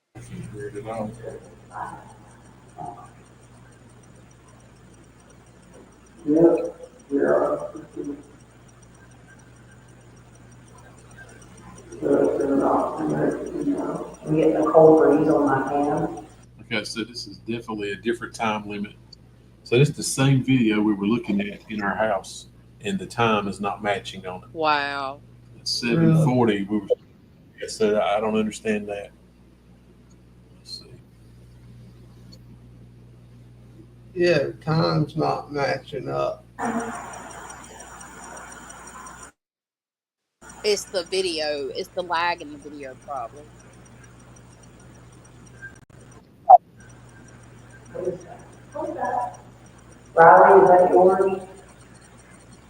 I can't hear it at all. I'm getting a cold breeze on my hand. Okay, so this is definitely a different time limit. So this is the same video we were looking at in our house, and the time is not matching on it. Wow. It's Really? 7:40. So I don't understand that. Let's see. Yeah, time's not matching up. It's the video. It's the lag in the video problem. Riley, is that yours?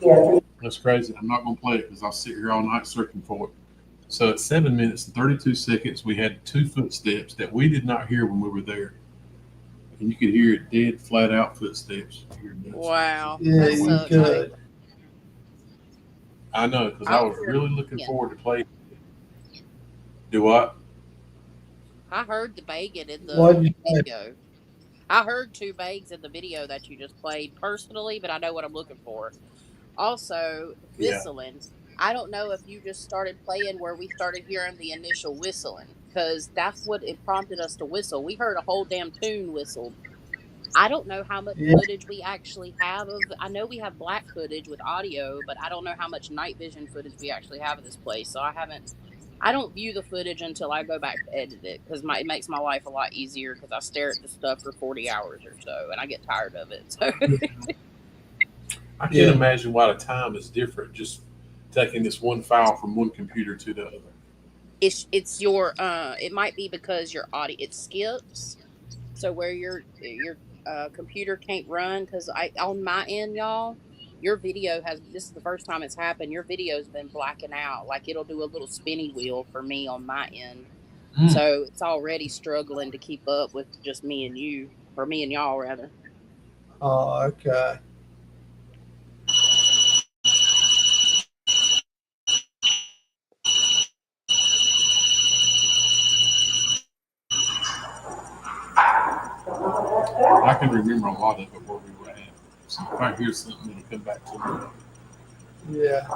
Yeah. That's crazy. I'm not gonna play it because I'll sit here all night searching for it. So at 7 minutes and 32 seconds, we had two footsteps that we did not hear when we were there, and you could hear it dead flat out footsteps. Wow. Yeah, That you sucks. could. I know because I I was heard really looking banging. forward to playing. Do what? I heard the banging in the What'd you say? video. I heard two bangs in the video that you just played personally, but I know what I'm looking for. Also, Yeah. whistling. I don't know if you just started playing where we started hearing the initial whistling, because that's what it prompted us to whistle. We heard a whole damn tune whistled. I don't know how much Yeah, footage we actually have of. I know we have black footage with audio, but I don't know how much night vision footage we actually have of this place. So I haven't. I don't view the footage until I go back to edit it because it makes my life a lot easier because I stare at the stuff for 40 hours or so and I get tired of it. So I can't yeah, imagine why the time is different. Just taking this one file from one computer to the other. it's your it might be because your audio it skips. So where your computer can't run because I on my end, y'all, your video has this is the first time it's happened. Your video's been blacking out. Like it'll do a little spinny wheel for me on my end. Mm. So it's already struggling to keep up with just me and you, or me and y'all rather. oh, okay. I can remember a lot of it where we were at. So if I hear something, it'll come back to me. Yeah,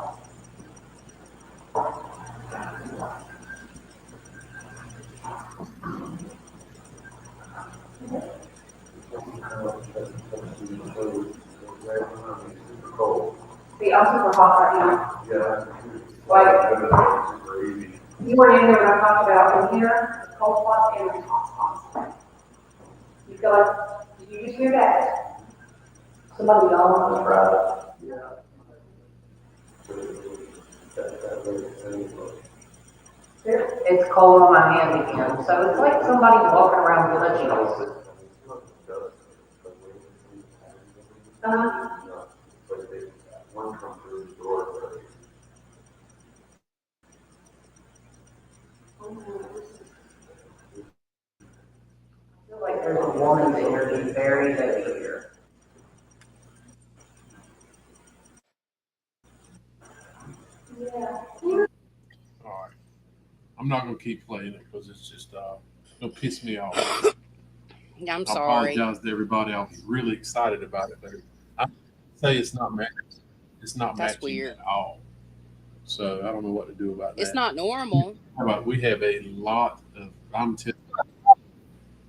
See, I'm super hot right now. Like, you were in there when I talked about in here, cold spots and hot spots. You feel like, you just hear that? Somebody yelling on the road. It's cold on my hand again, so it's like somebody walking around touching us. I feel like there's a woman's energy buried over here. All right. I'm not gonna keep playing it because it's just it'll piss me off. I'm I sorry. apologize to everybody. I was really excited about it, but I say it's not matching. It's not That's matching weird. at all. So I don't know what to do about that. It's not normal. How about we have a lot of?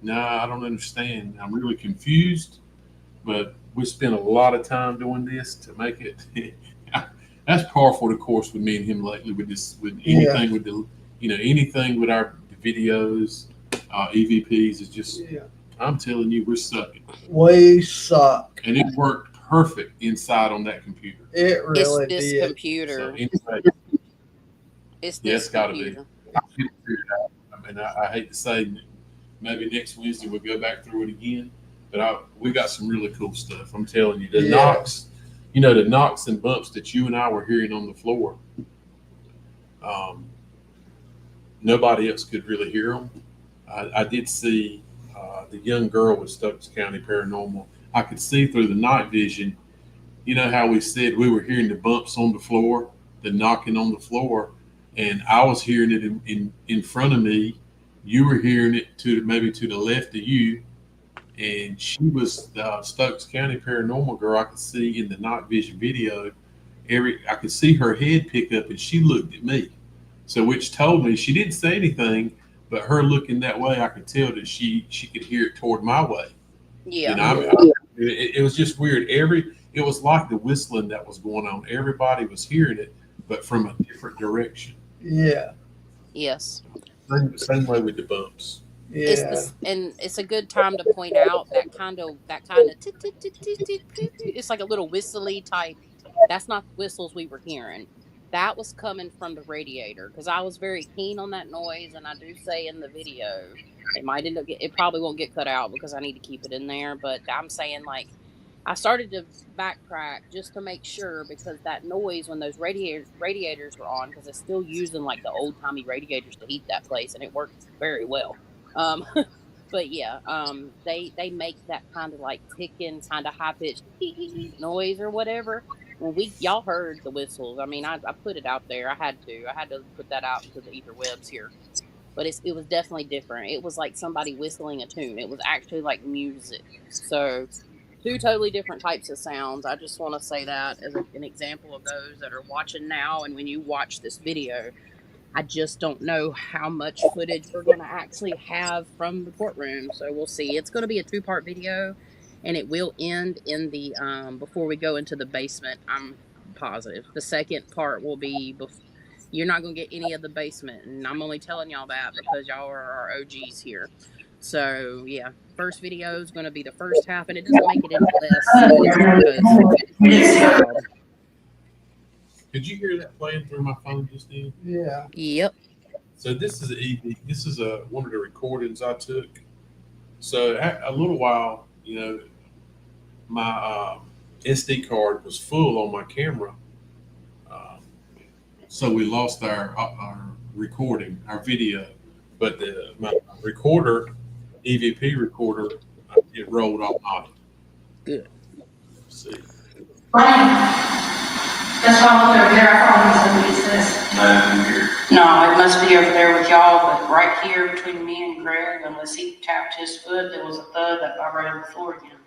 No, I don't understand. I'm really confused. But we spent a lot of time doing this to make it. That's par for the course with me and him lately. With this, with anything with the, anything with our videos, EVPs is just. Yeah. I'm telling you, we're sucking. We suck. And it worked perfect inside on that computer. It really It's this did. computer. So anyway, It's yeah, this it's got to be. computer. I'll get it figured out. I mean, I hate to say, maybe next Wednesday we'll go back through it again. But we got some really cool stuff. I'm telling you, the knocks, the knocks and bumps that you and I were hearing on the floor. Nobody else could really hear them. I did see the young girl with Stokes County Paranormal. I could see through the night vision. You know how we said we were hearing the bumps on the floor, the knocking on the floor, and I was hearing it in front of me. You were hearing it maybe to the left of you. And she was the Stokes County Paranormal girl. I could see in the night vision video, I could see her head pick up, and she looked at me. So, which told me she didn't say anything, but her looking that way, I could tell that she could hear it toward my way. Yeah. It was just weird. It was like the whistling that was going on. Everybody was hearing it, but from a different direction. Yeah. Yes. Same way with the bumps. Yeah. And it's a good time to point out that kind of tick, tick, tick, tick, tick, tick. It's like a little whistly type. That's not the whistles we were hearing. That was coming from the radiator because I was very keen on that noise, and I do say in the video it might end up it probably won't get cut out because I need to keep it in there. But I'm saying like I started to backtrack just to make sure because that noise when those radiators were on because it's still using like the old timey radiators to heat that place, and it worked very well. Um, but yeah, they make that kind of like ticking, kind of high pitched noise or whatever. When y'all heard the whistles, I mean, I put it out there. I had to put that out into the interwebs here. But it was definitely different. It was like somebody whistling a tune. It was actually like music. So two totally different types of sounds. I just want to say that as an example of those that are watching now, and when you watch this video. I just don't know how much footage we're going to actually have from the courtroom. So we'll see. It's going to be a 2-part video, and it will end in the before we go into the basement. I'm positive. The second part will be you're not going to get any of the basement, and I'm only telling y'all that because y'all are our OGs here. So yeah, first video is going to be the first half, and it doesn't make it any less because it's loud. Did you hear that playing through my phone just then? Yeah. Yep. So this is This is one of the recordings I took. So a little while, my SD card was full on my camera. So we lost our recording, our video. But my recorder, EVP recorder, it rolled automatic. Good. Let's see. That's all over there. I thought he said this. No, it must be over there with y'all, but right here between me and Greg, unless he tapped his foot, there was a thud that vibrated the floor again.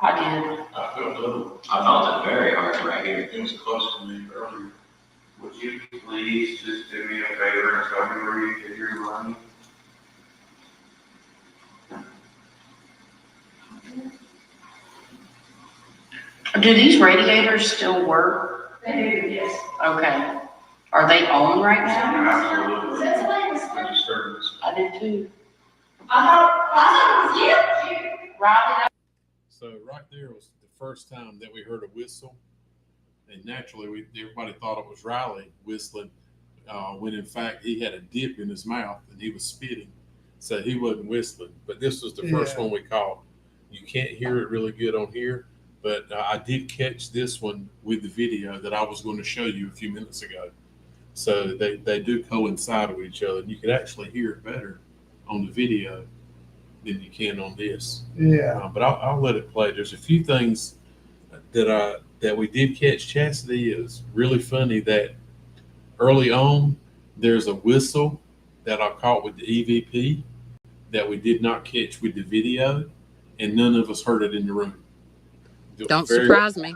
I did. I felt it very hard right here. It was close to me earlier. Would you please just do me a favor and tell me where you did your running? Do these radiators still work? They do, yes. Okay. Are they on right now? Absolutely. The disturbance. I did too. I thought it was you. Riley, So right there was the first time that we heard a whistle, and naturally, everybody thought it was Riley whistling, when in fact he had a dip in his mouth and he was spitting, so he wasn't whistling. But this was the first one we caught. You can't hear it really good on here, but I did catch this one with the video that I was going to show you a few minutes ago. So they do coincide with each other, and you can actually hear it better on the video than you can on this. Yeah. But I'll let it play. There's a few things that we did catch. Chastity is really funny that early on there's a whistle that I caught with the EVP that we did not catch with the video, and none of us heard it in the room. Don't surprise me.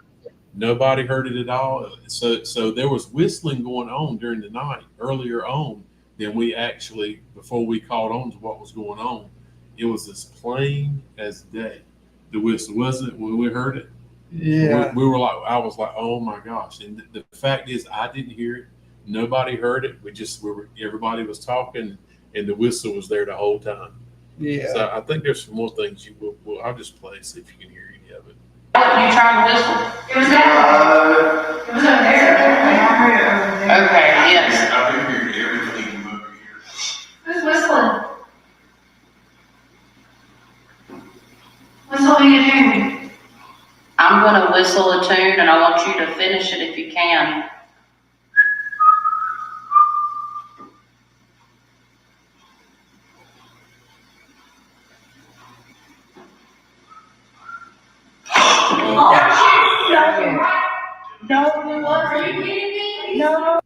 Nobody heard it at all. So there was whistling going on during the night earlier on than we actually, before we caught on to what was going on. It was as plain as day. The whistle, wasn't it, when we heard it? Yeah. We were like, I was like, oh my gosh. And the fact is, I didn't hear it. Nobody heard it. Everybody was talking, and the whistle was there the whole time. Yeah. So I think there's some more things I'll just play, see if you can hear any of it. you trying to whistle? It was there. It was over there. Okay, yes. I've been hearing everything from over here. Who's whistling? Whistle me a tune. I'm gonna whistle a tune, and I want you to finish it if you can. No, it wasn't. Are you kidding me? No.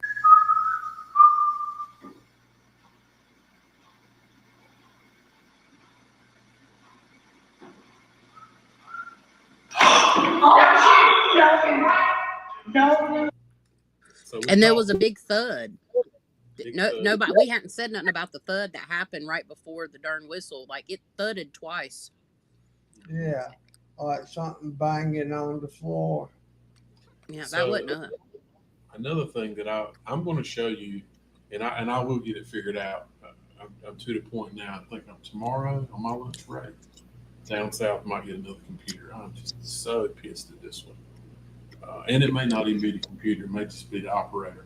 No. And there was a big thud. Nobody. We hadn't said nothing about the thud that happened right before the darn whistle. Like it thudded twice. Yeah. Like something banging on the floor. Yeah, that So, wasn't us. Another thing that I'm going to show you, and I will get it figured out. I'm to the point now. I think tomorrow on my lunch break down south might get another computer. I'm just so pissed at this one, and it may not even be the computer; it may just be the operator.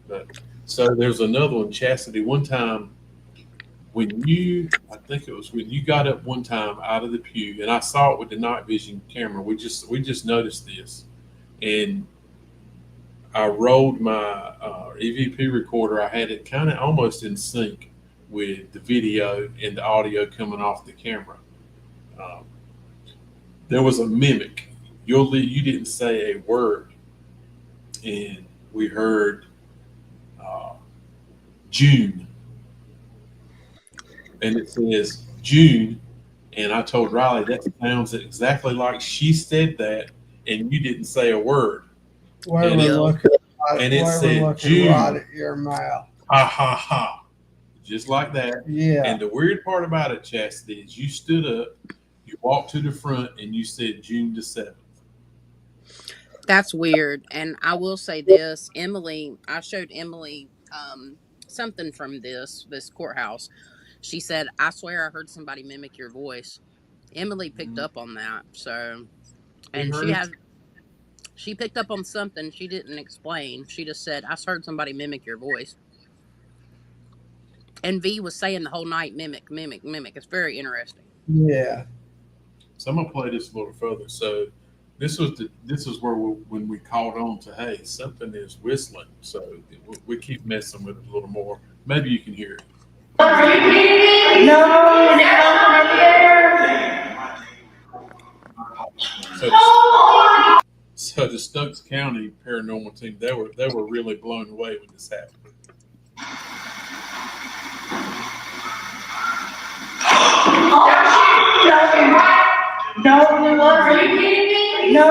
But so there's another one, Chastity. One time I think it was when you got up one time out of the pew, and I saw it with the night vision camera. We just noticed this, and I rolled my EVP recorder. I had it kind of almost in sync with the video and the audio coming off the camera. There was a mimic. You didn't say a word, and we heard June, and it says June, and I told Riley that sounds exactly like she said that, and you didn't say a word. And it said June right at your mouth. Ha ha ha. Just like that. Yeah. And the weird part about it, Chastity, is you stood up, you walked to the front, and you said June the 7th. That's weird. And I will say this, I showed Emily something from this courthouse. She said, I swear I heard somebody mimic your voice. Emily picked up on that. So, and she picked up on something she didn't explain. She just said, I heard somebody mimic your voice. And V was saying the whole night, mimic. It's very interesting. Yeah. So I'm gonna play this a little further. So this is where when we called on to, hey, something is whistling. So we keep messing with it a little more. Maybe you can hear it. Are you kidding me? No, So the Stokes County paranormal team, they were really blown away when this happened. No, are you kidding me? No,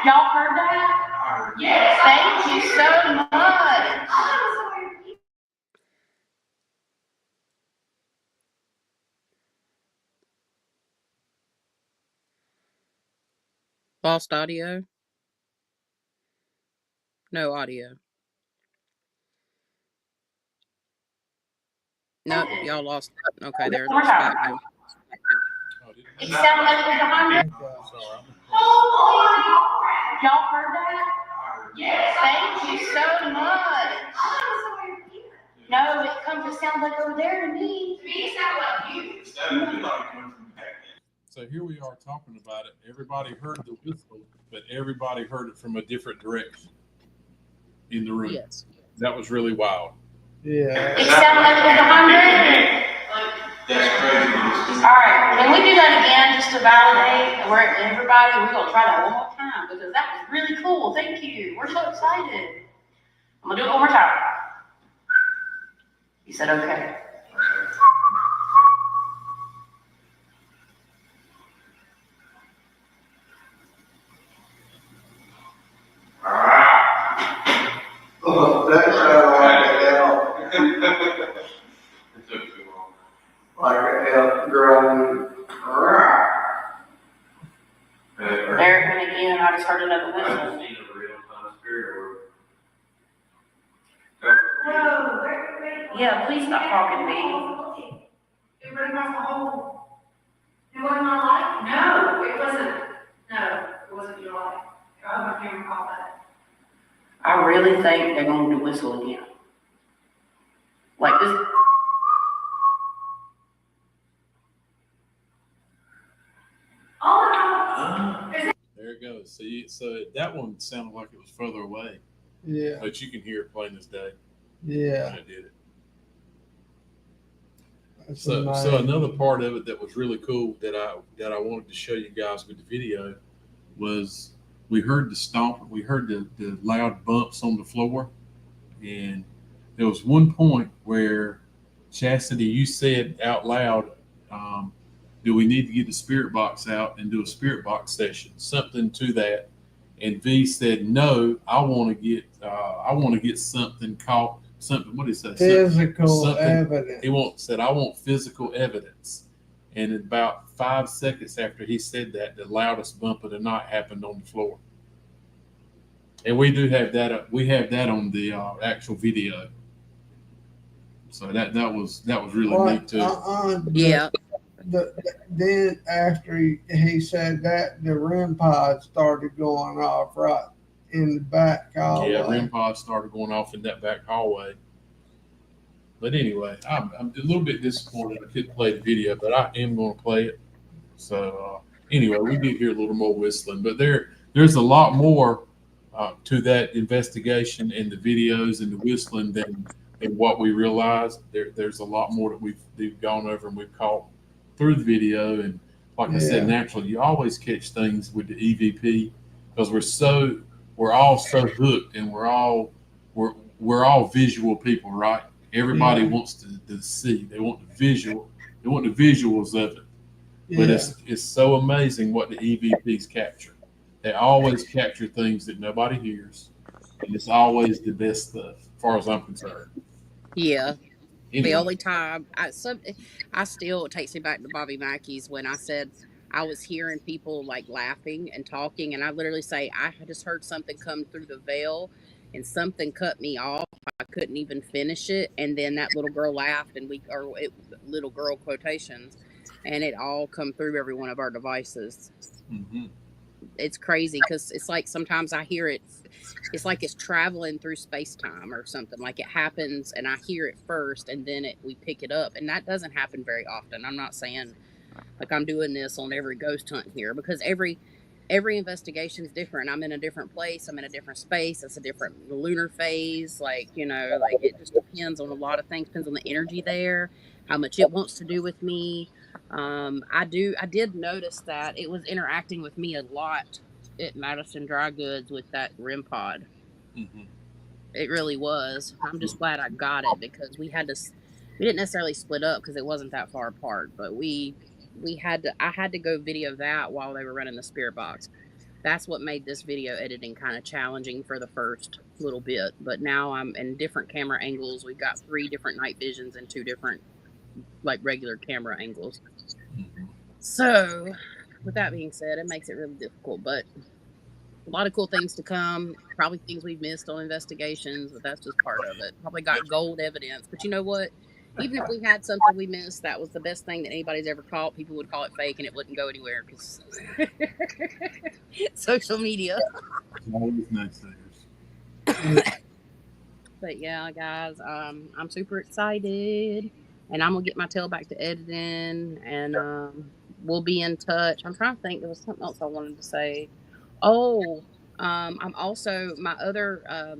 y'all heard that? Yes. Thank you so much. Lost audio? No audio. Nope, y'all lost. Okay, there's back now. Oh, did It sounded like it was behind me. Sorry. Y'all heard that? Yes. Thank you so much. No, it sounds like over there to me. It sounds like you. So here we are talking about it. Everybody heard the whistle, but everybody heard it from a different direction in the room. Yes. That was really wild. Yeah. It sounded like it was behind me. That's crazy. All right, can we do that again just to validate? Everybody, we're gonna try that one more time because that was really cool. Thank you. We're so excited. I'm gonna do it one more time. You said okay. That sounded like an elk. It took too long. Like an elk growling. There it went again. I just heard another I just whistle. need a real time spirit. Yeah, please stop talking to me. Everybody across the whole, it wasn't my life? No, it wasn't, it wasn't your life. I hope I can't recall that. I really think they're going to whistle again. Like this. There it goes. See, so that one sounded like it was further away, Yeah. but you can hear it plain as day. Yeah. When it did it. That's So amazing. another part of it that was really cool that I wanted to show you guys with the video was we heard the stomp, we heard the loud bumps on the floor, and there was one point where Chastity, you said out loud, do we need to get the spirit box out and do a spirit box session, something to that, and V said no, I want to get something called something. What did he say? Physical evidence. He said I want physical evidence, and about 5 seconds after he said that, the loudest bump of the night happened on the floor, and we do have that. We have that on the actual video. So that was really neat too. Yeah. Then after he said that, the REM pod started going off right in the back hallway. Yeah, REM pod started going off in that back hallway. But anyway, I'm a little bit disappointed I couldn't play the video, but I am going to play it. So anyway, we did hear a little more whistling, but there's a lot more to that investigation and the videos and the whistling than what we realized. There's a lot more that we've gone over and we've caught through the video. And like I said, naturally, you always catch things with the EVP because we're all so hooked, and we're all visual people, right? Everybody wants to see. They want the visual. They want the visuals of it. But it's so amazing what the EVPs capture. They always capture things that nobody hears, and it's always the best stuff, as far as I'm concerned. Yeah. Anyway. The only time it takes me back to Bobby Mackey's when I said I was hearing people like laughing and talking, and I literally say I just heard something come through the veil, and something cut me off. I couldn't even finish it, and then that little girl laughed, and little girl quotations, and it all come through every one of our devices. Mm-hmm. It's crazy because it's like sometimes I hear it. It's like it's traveling through space time or something. Like it happens and I hear it first, and then we pick it up, and that doesn't happen very often. I'm not saying like I'm doing this on every ghost hunt here, because every investigation is different. I'm in a different place. I'm in a different space. It's a different lunar phase. Like it just depends on a lot of things. Depends on the energy there, how much it wants to do with me. I did notice that it was interacting with me a lot at Madison Dry Goods with that REM pod. Mm-hmm. It really was. I'm just glad I got it, because we didn't necessarily split up because it wasn't that far apart, but I had to go video that while they were running the spirit box. That's what made this video editing kind of challenging for the first little bit, but now I'm in different camera angles. We've got 3 different night visions and 2 different like regular camera angles. Mm-hmm. So with that being said, it makes it really difficult, but a lot of cool things to come. Probably things we've missed on investigations, but that's just part of it. Probably got gold evidence. But you know what? Even if we had something we missed, that was the best thing that anybody's ever caught. People would call it fake and it wouldn't go anywhere because social media. Always naysayers. But yeah, guys, I'm super excited, and I'm gonna get my tail back to editing, and we'll be in touch. I'm trying to think. There was something else I wanted to say. Oh, I'm also my other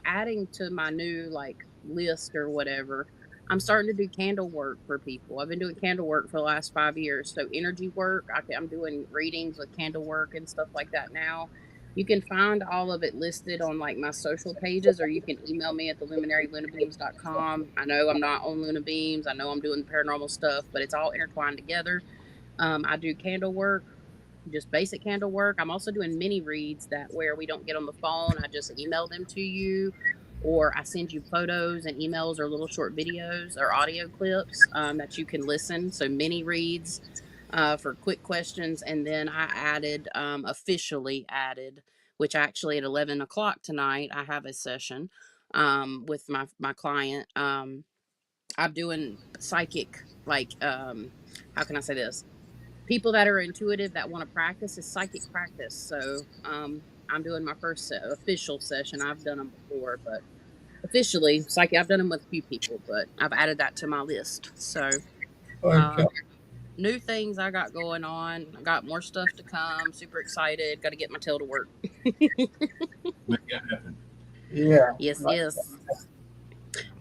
adding to my new like list or whatever. I'm starting to do candle work for people. I've been doing candle work for the last 5 years. So energy work. I'm doing readings with candle work and stuff like that now. You can find all of it listed on like my social pages, or you can email me at theluminarylunabeams.com. I know I'm not on Luna Beams. I know I'm doing paranormal stuff, but it's all intertwined together. I do candle work, just basic candle work. I'm also doing mini reads that where we don't get on the phone. I just email them to you, or I send you photos and emails or little short videos or audio clips that you can listen. So mini reads for quick questions. And then I added, officially added, which actually at 11 o'clock tonight, I have a session with my client. I'm doing psychic, like, how can I say this? People that are intuitive that want to practice is psychic practice. So I'm doing my first official session. I've done them before, but officially psychic, I've done them with a few people, but I've added that to my list. So Okay. new things I got going on. I got more stuff to come. Super excited. Got to get my tail to work. Make that happen. Yeah. Yes, yes.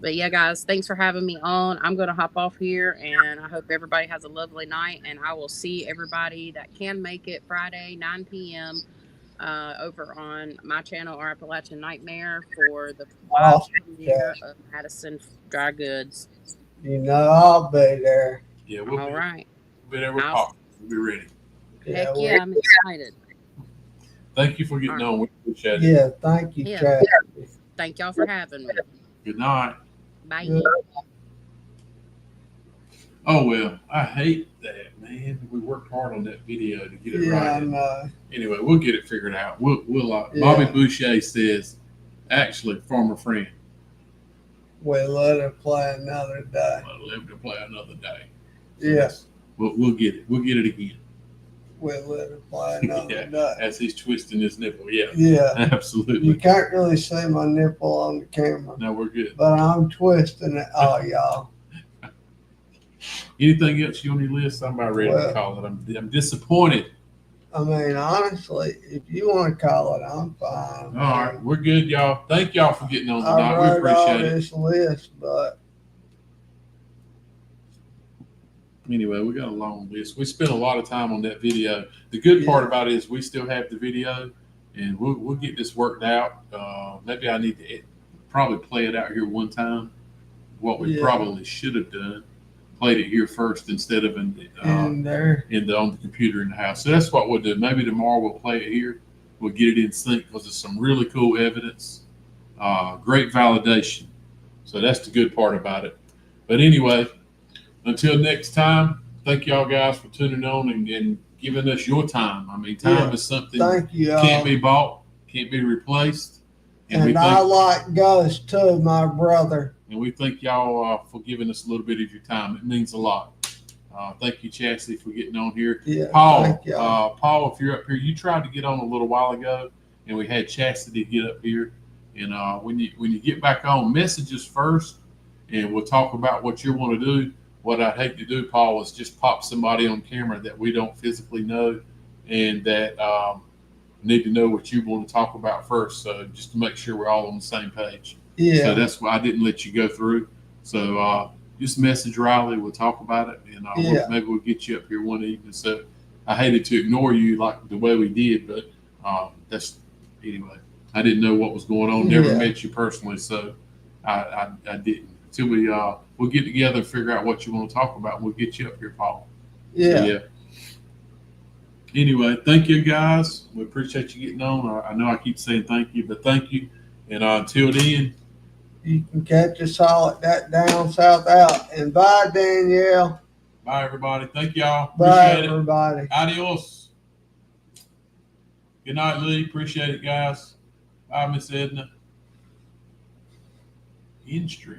But yeah, guys, thanks for having me on. I'm going to hop off here, and I hope everybody has a lovely night. And I will see everybody that can make it Friday, 9 p.m. Over on my channel, Our Appalachian Nightmare, for the live Awesome. premiere of Madison Dry Goods. You know I'll be there. Yeah, we'll All right. be there with I'll- Pop. We'll be ready. Heck we- yeah, I'm excited. Thank you for getting on. We appreciate it. Yeah, thank you, Yeah. Chad. Thank y'all for having me. Good night. Bye. Yeah. Oh well, I hate that, man. We worked hard on that video to get it Yeah, I right. know. Anyway, we'll get it figured out. We'll Yeah. Bobby Boucher says, actually, former friend, We'll let it play another day. I'll live to play another day. Yes, We'll get it. We'll get it again. we'll let it play another Yeah. day. As he's twisting his nipple. Yeah, Yeah, you absolutely. can't really see my nipple on the camera, No, we're good. but I'm twisting it. Oh, y'all. Anything else you on your list? I'm about ready to Well- call it. I'm disappointed. I mean, honestly, if you want to call it, I'm fine. All right, we're good, y'all. Thank y'all for getting on I tonight. We wrote all appreciate it. this list, but Anyway, we got a long list. We spent a lot of time on that video. The good part about it is we still have the video, and we'll get this worked out. Maybe I need to probably play it out here one time. What we Yeah. probably should have done, played it here first instead of in there, on the computer in the house. So that's what we'll do. Maybe tomorrow we'll play it here. We'll get it in sync because it's some really cool evidence, great validation. So that's the good part about it. But anyway, until next time, thank y'all guys for tuning on and giving us your time. I mean, time Yeah. is something thank you all. can't be bought, can't be replaced. And we And I thank, like Gus too, my brother. and we thank y'all for giving us a little bit of your time. It means a lot. Thank you, Chastity, for getting on here. Yeah, Paul, thank y'all. Paul, if you're up here, you tried to get on a little while ago, and we had Chastity get up here. And when you get back on, message us first, and we'll talk about what you want to do. What I'd hate to do, Paul, is just pop somebody on camera that we don't physically know, and that need to know what you want to talk about first. So just to make sure we're all on the same page. Yeah, So that's why I didn't let you go through. So just message Riley. We'll talk about it, and Yeah. maybe we'll get you up here one evening. So I hated to ignore you like the way we did, but that's anyway. I didn't know what was going on. Never Yeah. met you personally, so I didn't. Until we'll get together and figure out what you want to talk about. We'll get you up here, Paul. yeah. So, yeah. Anyway, thank you guys. We appreciate you getting on. I know I keep saying thank you, but thank you. And until then. You can catch us all at that down south out. And bye, Danielle. Bye, everybody. Thank y'all. Bye, Appreciate it. everybody. Adios. Good night, Lee. Appreciate it, guys. Bye, Miss Edna. In stream.